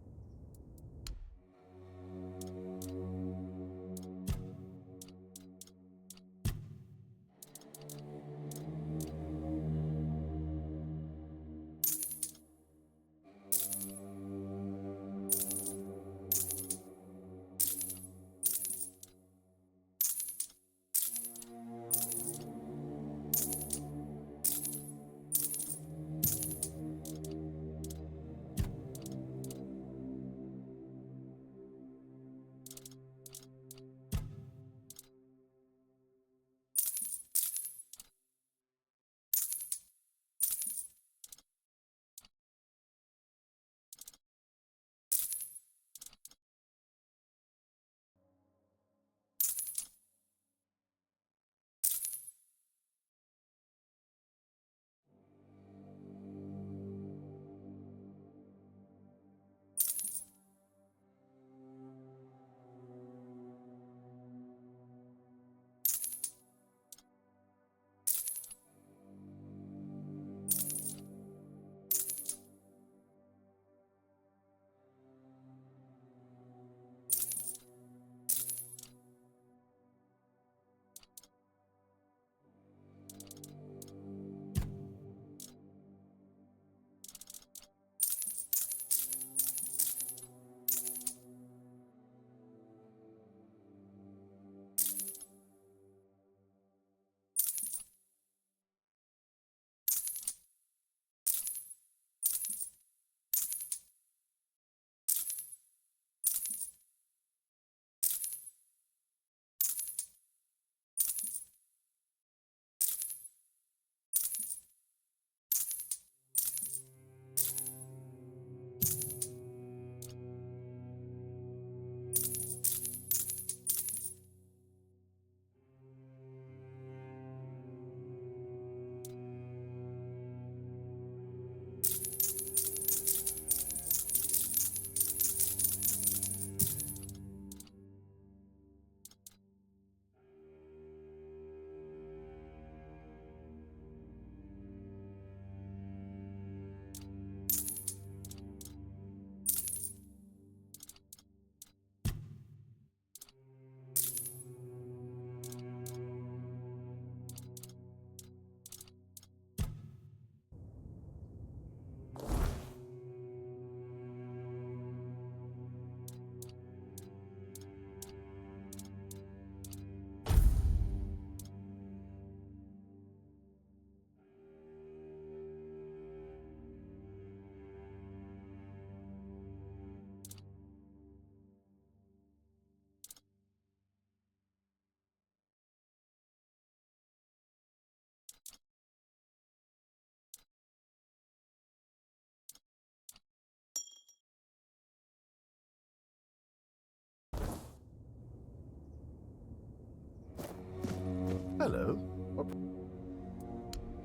Hello.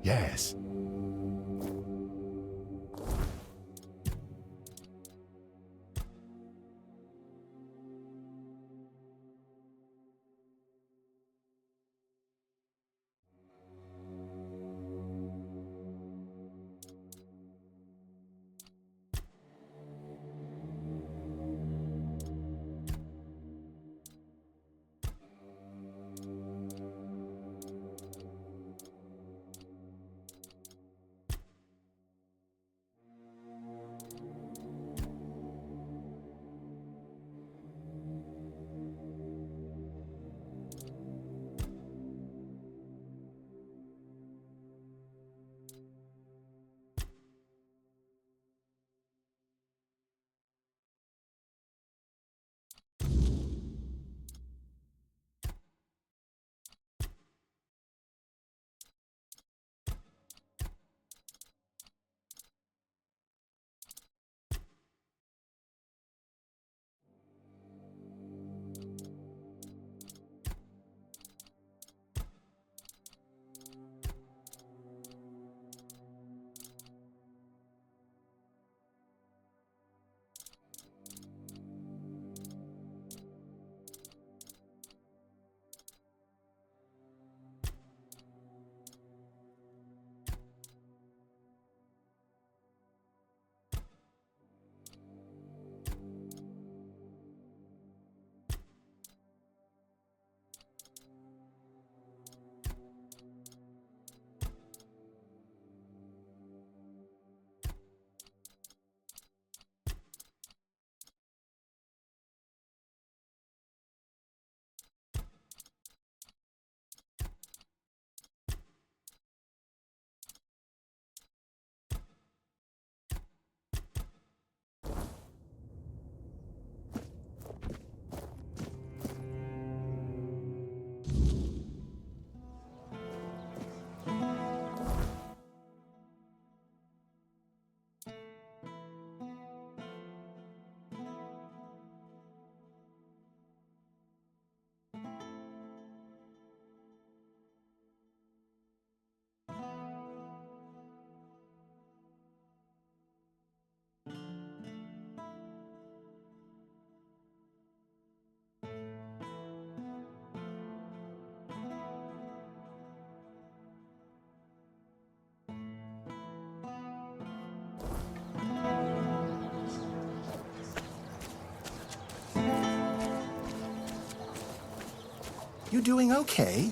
Yes. You doing okay?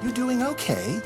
You doing okay?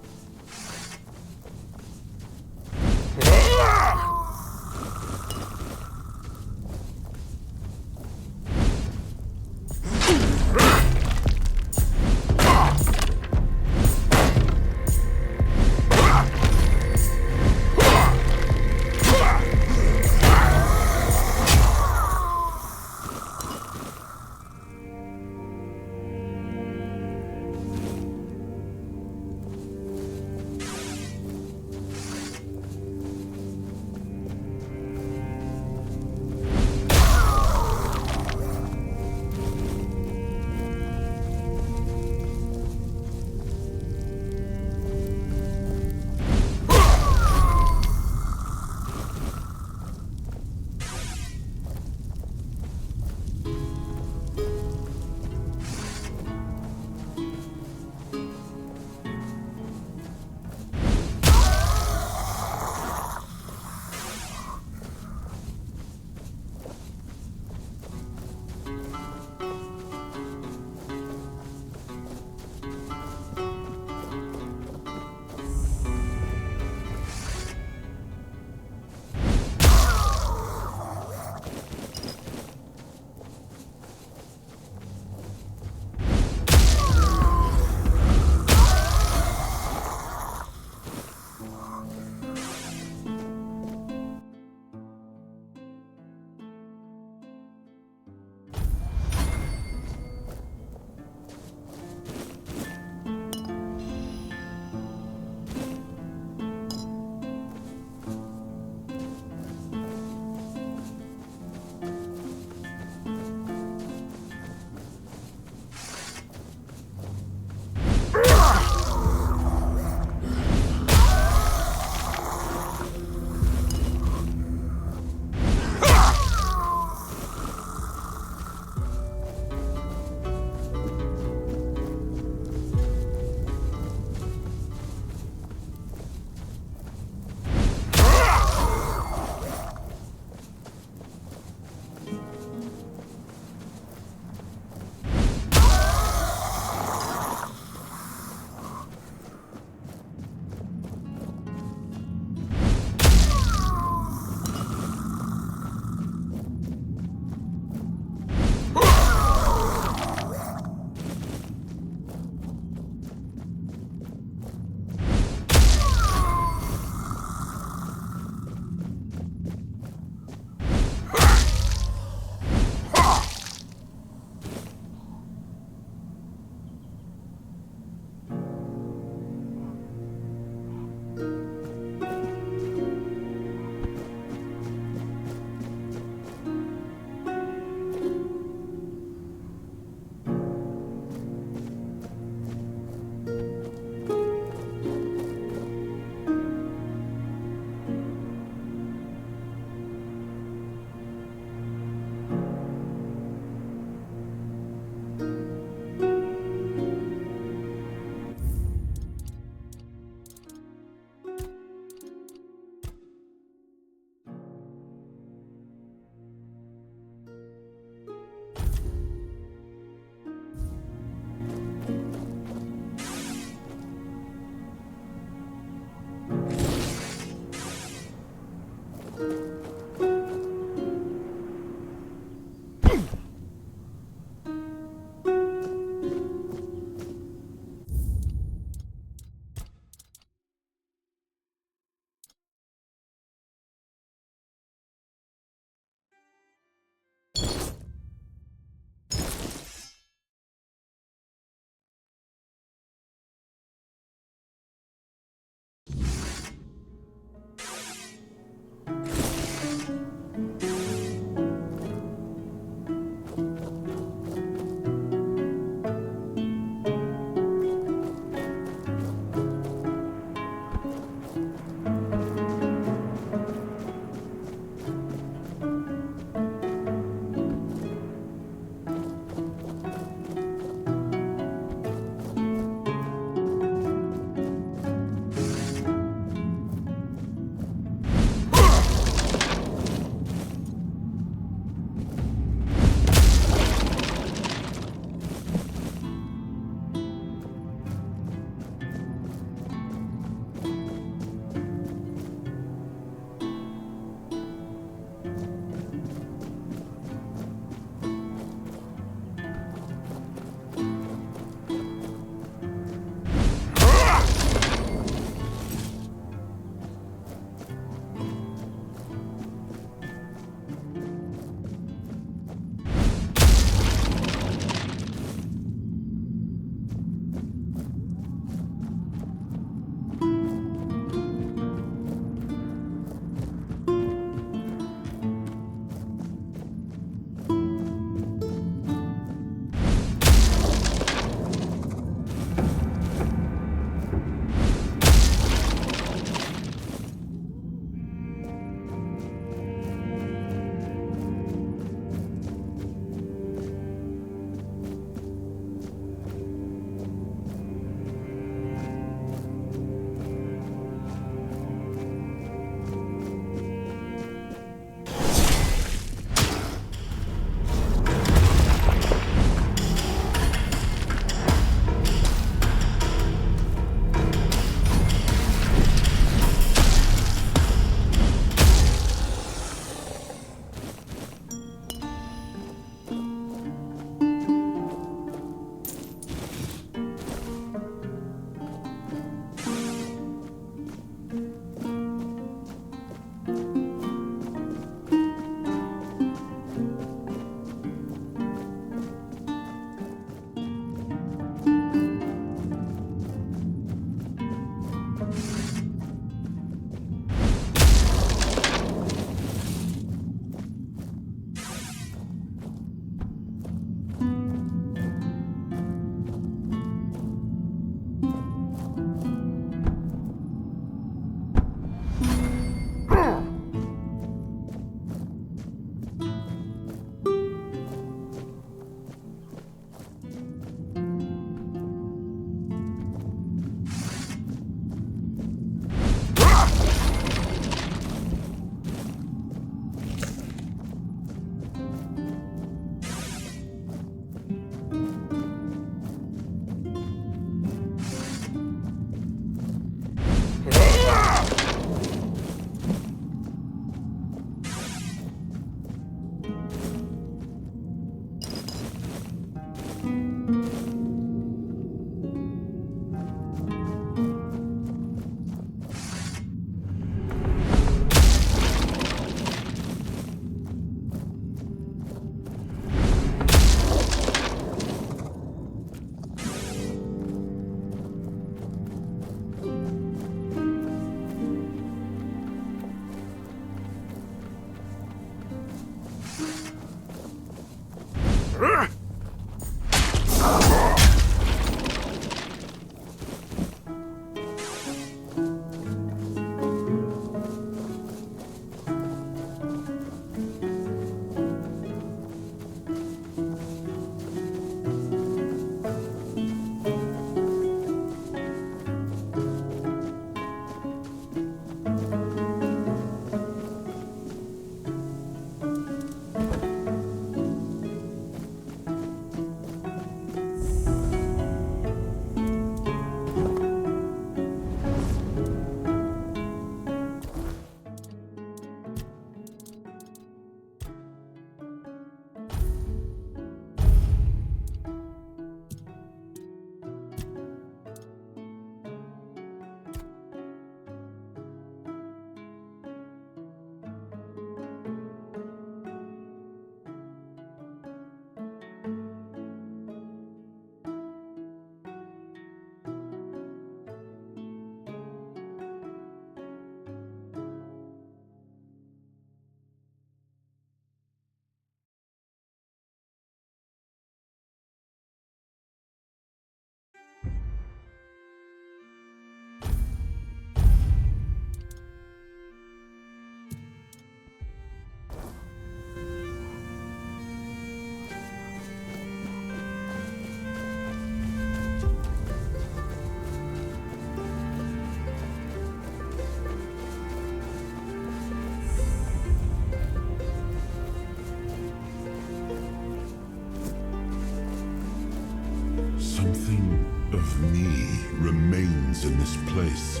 Something of me remains in this place.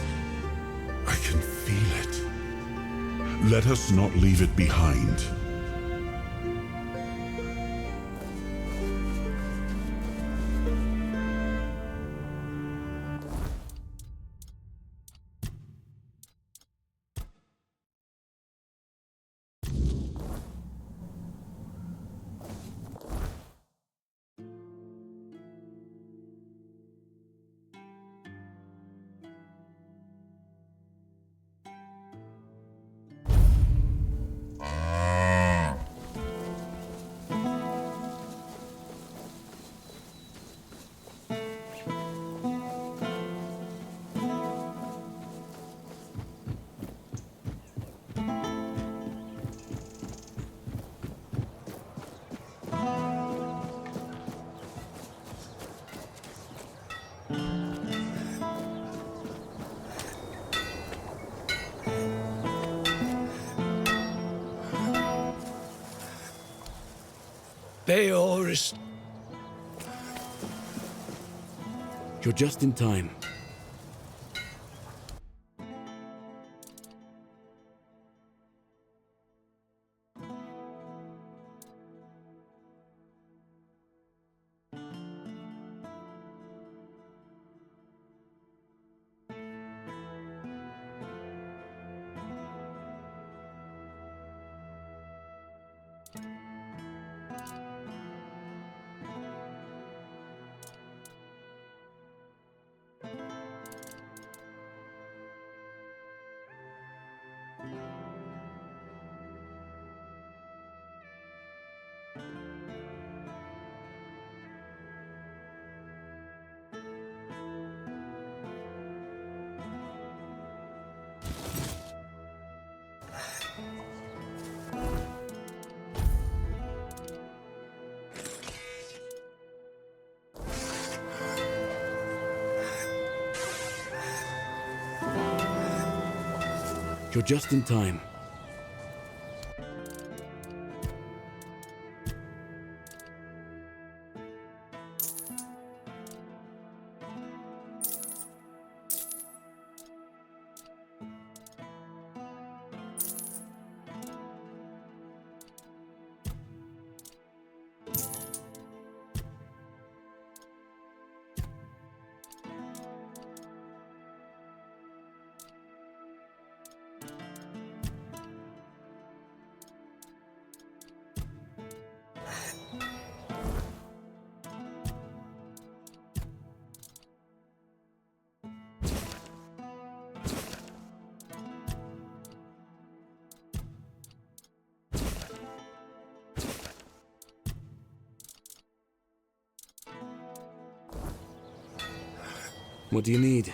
I can feel it. Let us not leave it behind. You're just in time. You're just in time. What do you need?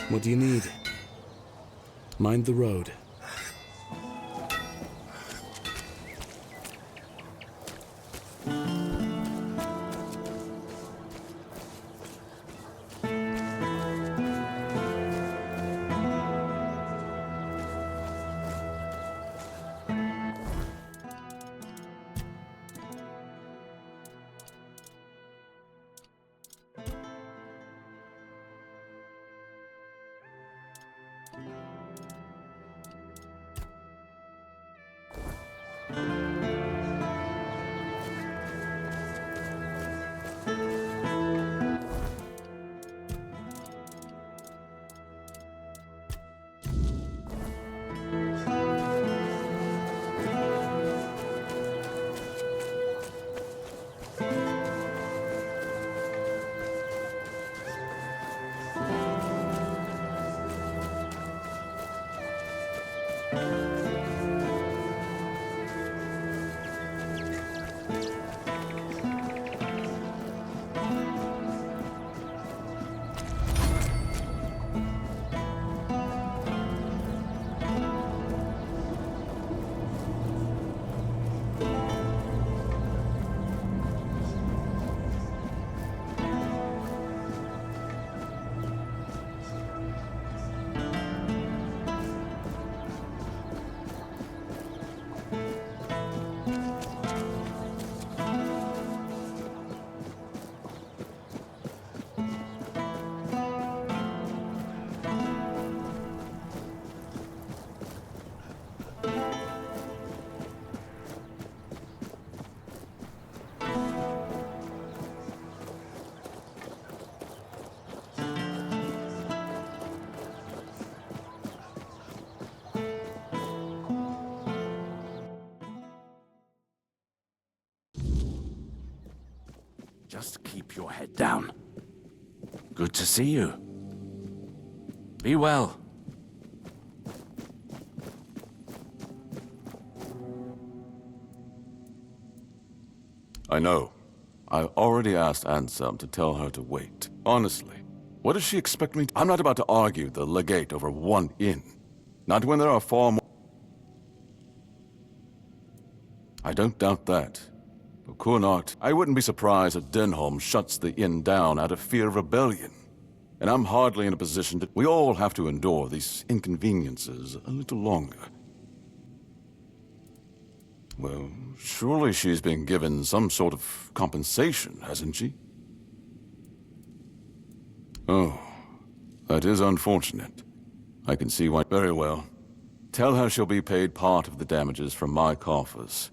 What do you need? Mind the road. Just keep your head down. Good to see you. Be well. I know. I already asked Anselm to tell her to wait. Honestly, what does she expect me to— I'm not about to argue the legate over one inn. Not when there are far more— I don't doubt that. But Connacht, I wouldn't be surprised if Denholm shuts the inn down out of fear of rebellion. And I'm hardly in a position to— We all have to endure these inconveniences a little longer. Well, surely she's been given some sort of compensation, hasn't she? Oh, that is unfortunate. I can see why. Very well. Tell her she'll be paid part of the damages from my coffers.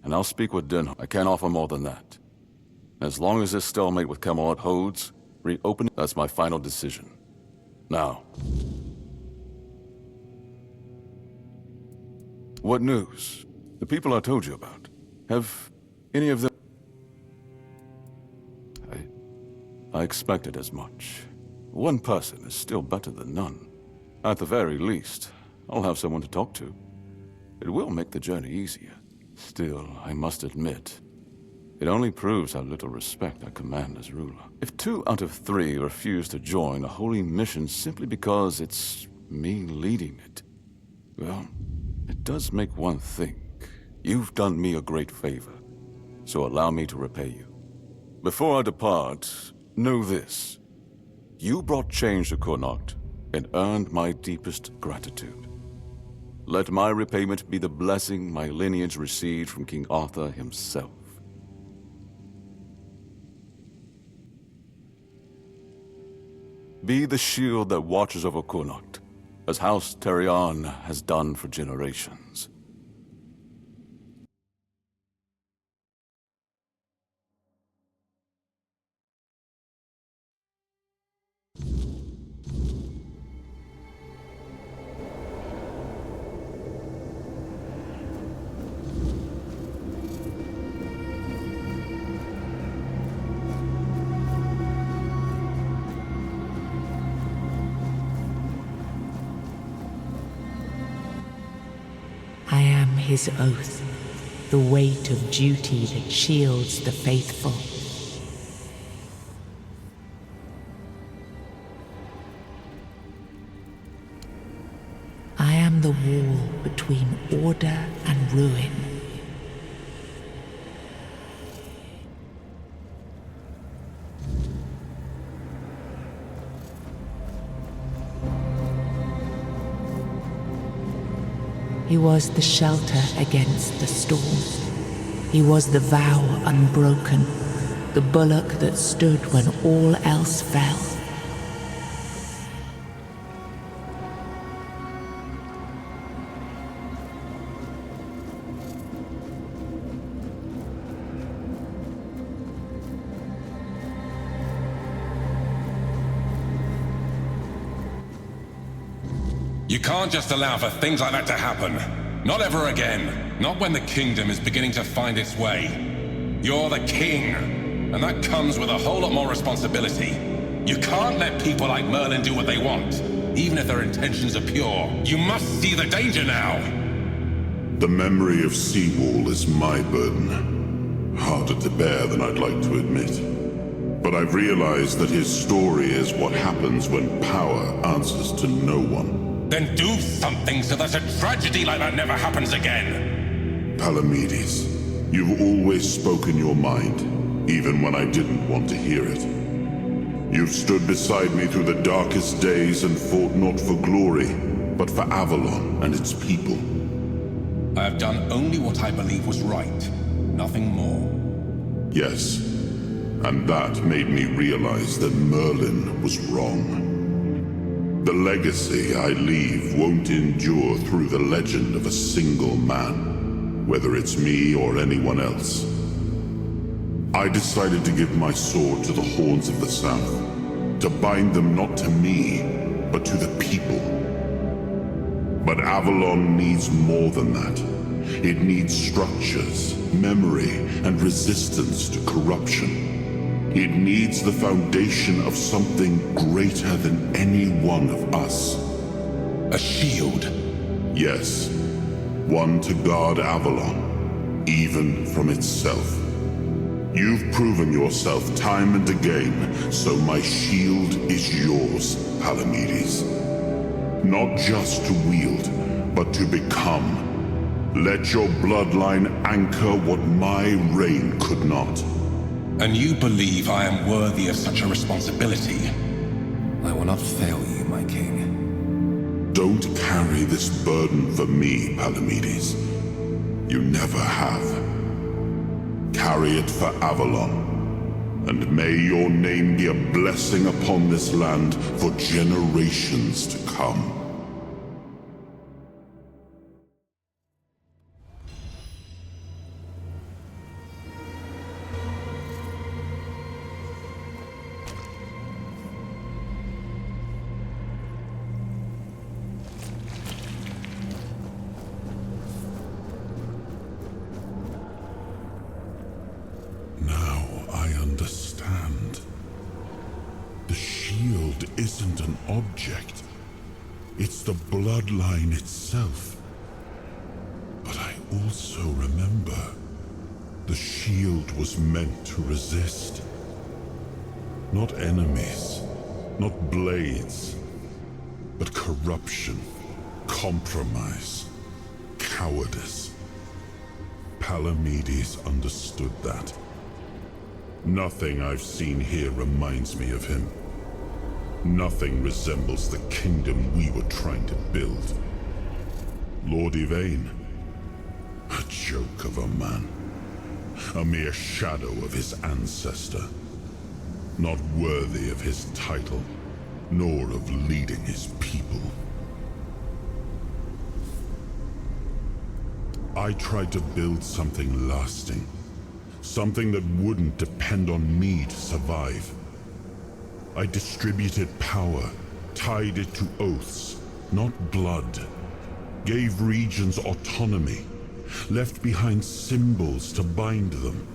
And I'll speak with Denholm. I can't offer more than that. As long as this stalemate with Camelot holds, reopening— that's my final decision. Now. What news? The people I told you about. Have any of them— I expected as much. One person is still better than none. At the very least, I'll have someone to talk to. It will make the journey easier. Still, I must admit, it only proves how little respect I command as ruler. If 2 out of 3 refuse to join a holy mission simply because it's me leading it, well, it does make one think. You've done me a great favor, so allow me to repay you. Before I depart, know this. You brought change to Connacht and earned my deepest gratitude. Let my repayment be the blessing my lineage received from King Arthur himself. Be the shield that watches over Connacht, as House Terion has done for generations. I am his oath, the weight of duty that shields the faithful. I am the wall between order and ruin. He was the shelter against the storm. He was the vow unbroken, the bulwark that stood when all else fell. You can't just allow for things like that to happen. Not ever again. Not when the kingdom is beginning to find its way. You're the king, and that comes with a whole lot more responsibility. You can't let people like Merlin do what they want, even if their intentions are pure. You must see the danger now. The memory of Seawall is my burden. Harder to bear than I'd like to admit. But I've realized that his story is what happens when power answers to no one. Then do something so that a tragedy like that never happens again. Palamedes, you've always spoken your mind, even when I didn't want to hear it. You've stood beside me through the darkest days and fought not for glory, but for Avalon and its people. I have done only what I believe was right, nothing more. Yes, and that made me realize that Merlin was wrong. The legacy I leave won't endure through the legend of a single man, whether it's me or anyone else. I decided to give my sword to the Horns of the South, to bind them not to me, but to the people. But Avalon needs more than that. It needs structures, memory, and resistance to corruption. It needs the foundation of something greater than any one of us. A shield? Yes. One to guard Avalon, even from itself. You've proven yourself time and again, so my shield is yours, Palamedes. Not just to wield, but to become. Let your bloodline anchor what my reign could not. And you believe I am worthy of such a responsibility? I will not fail you, my king. Don't carry this burden for me, Palamedes. You never have. Carry it for Avalon, and may your name be a blessing upon this land for generations to come. Isn't an object. It's the bloodline itself. But I also remember the shield was meant to resist. Not enemies, not blades, but corruption, compromise, cowardice. Palamedes understood that. Nothing I've seen here reminds me of him. Nothing resembles the kingdom we were trying to build. Lord Yvain, a joke of a man. A mere shadow of his ancestor. Not worthy of his title, nor of leading his people. I tried to build something lasting. Something that wouldn't depend on me to survive. I distributed power, tied it to oaths, not blood. Gave regions autonomy, left behind symbols to bind them.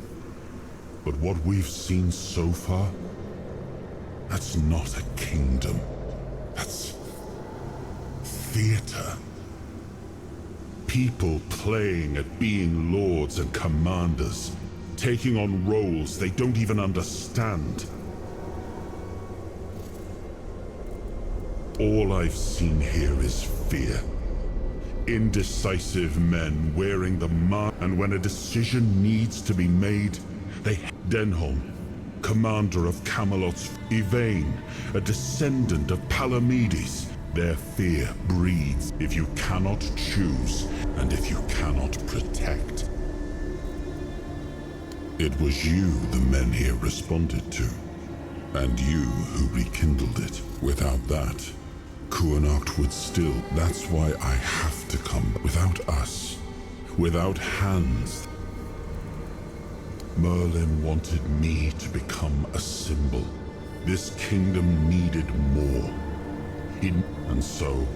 But what we've seen so far, that's not a kingdom. That's theater. People playing at being lords and commanders, taking on roles they don't even understand. All I've seen here is fear. Indecisive men wearing the mask, and when a decision needs to be made, they... Denholm, commander of Camelot's... Yvain, a descendant of Palamedes. Their fear breeds if you cannot choose, and if you cannot protect. It was you the men here responded to, and you who rekindled it. Without that, Kuanacht would still... That's why I have to come. Without us, without hands. Merlin wanted me to become a symbol. This kingdom needed more. And so,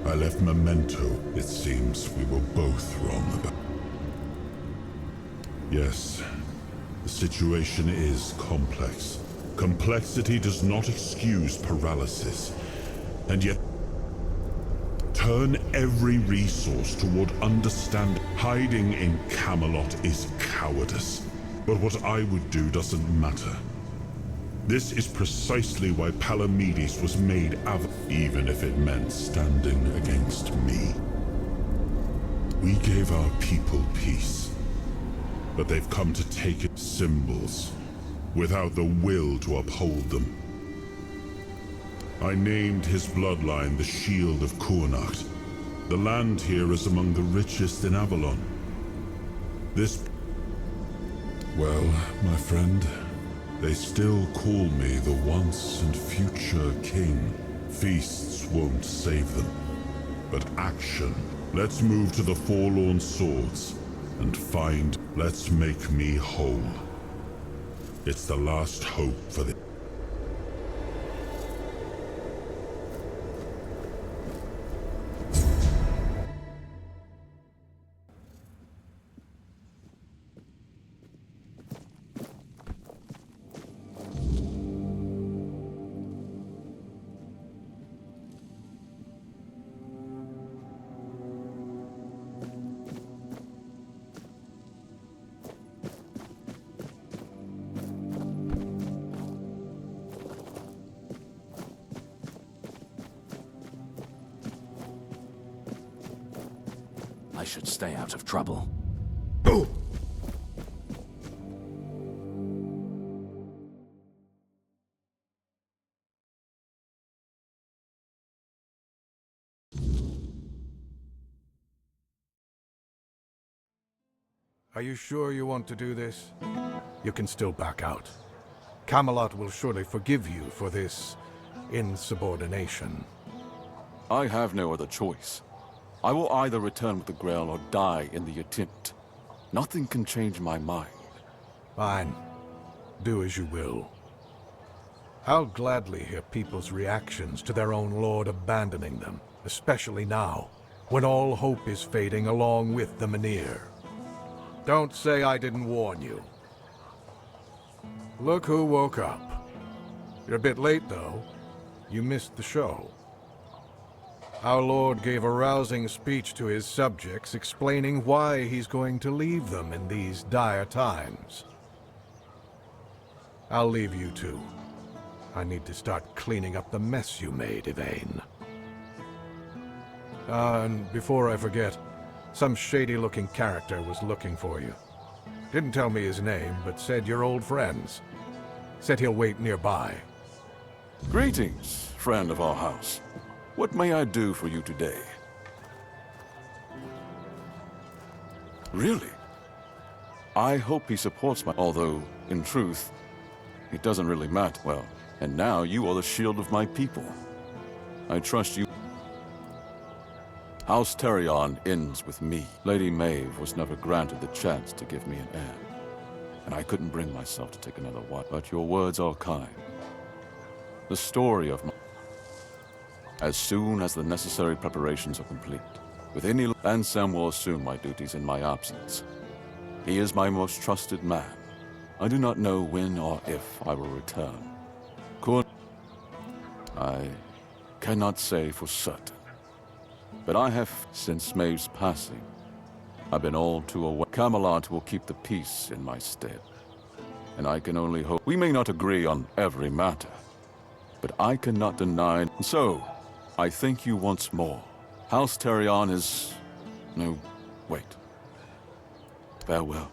I left Memento. It seems we were both wrong about... Yes, the situation is complex. Complexity does not excuse paralysis. And yet, turn every resource toward understanding. Hiding in Camelot is cowardice. But what I would do doesn't matter. This is precisely why Palamedes was made Avalon, even if it meant standing against me. We gave our people peace, but they've come to take it symbols, without the will to uphold them. I named his bloodline the Shield of Kuanacht. The land here is among the richest in Avalon. This... Well, my friend, they still call me the once and future king. Feasts won't save them, but action. Let's move to the Forlorn Swords and find... Let's make me whole. It's the last hope for the... I should stay out of trouble. Are you sure you want to do this? You can still back out. Camelot will surely forgive you for this insubordination. I have no other choice. I will either return with the Grail or die in the attempt. Nothing can change my mind. Fine. Do as you will. I'll gladly hear people's reactions to their own lord abandoning them, especially now, when all hope is fading along with the Menhir. Don't say I didn't warn you. Look who woke up. You're a bit late, though. You missed the show. Our Lord gave a rousing speech to his subjects explaining why he's going to leave them in these dire times. I'll leave you two. I need to start cleaning up the mess you made, Yvain. And before I forget, some shady-looking character was looking for you. Didn't tell me his name, but said you're old friends. Said he'll wait nearby. Greetings, friend of our house. What may I do for you today? Really? I hope he supports my... Although, in truth, it doesn't really matter. Well, and now you are the shield of my people. I trust you. House Terion ends with me. Lady Maeve was never granted the chance to give me an heir. And I couldn't bring myself to take another wife. But your words are kind. The story of my... As soon as the necessary preparations are complete, with any... Ansem will assume my duties in my absence. He is my most trusted man. I do not know when or if I will return. I cannot say for certain. But I have, since Maeve's passing, I've been all too aware. Camelot will keep the peace in my stead. And I can only hope... We may not agree on every matter, but I cannot deny... So, I thank you once more. House Terion is... No, wait. Farewell.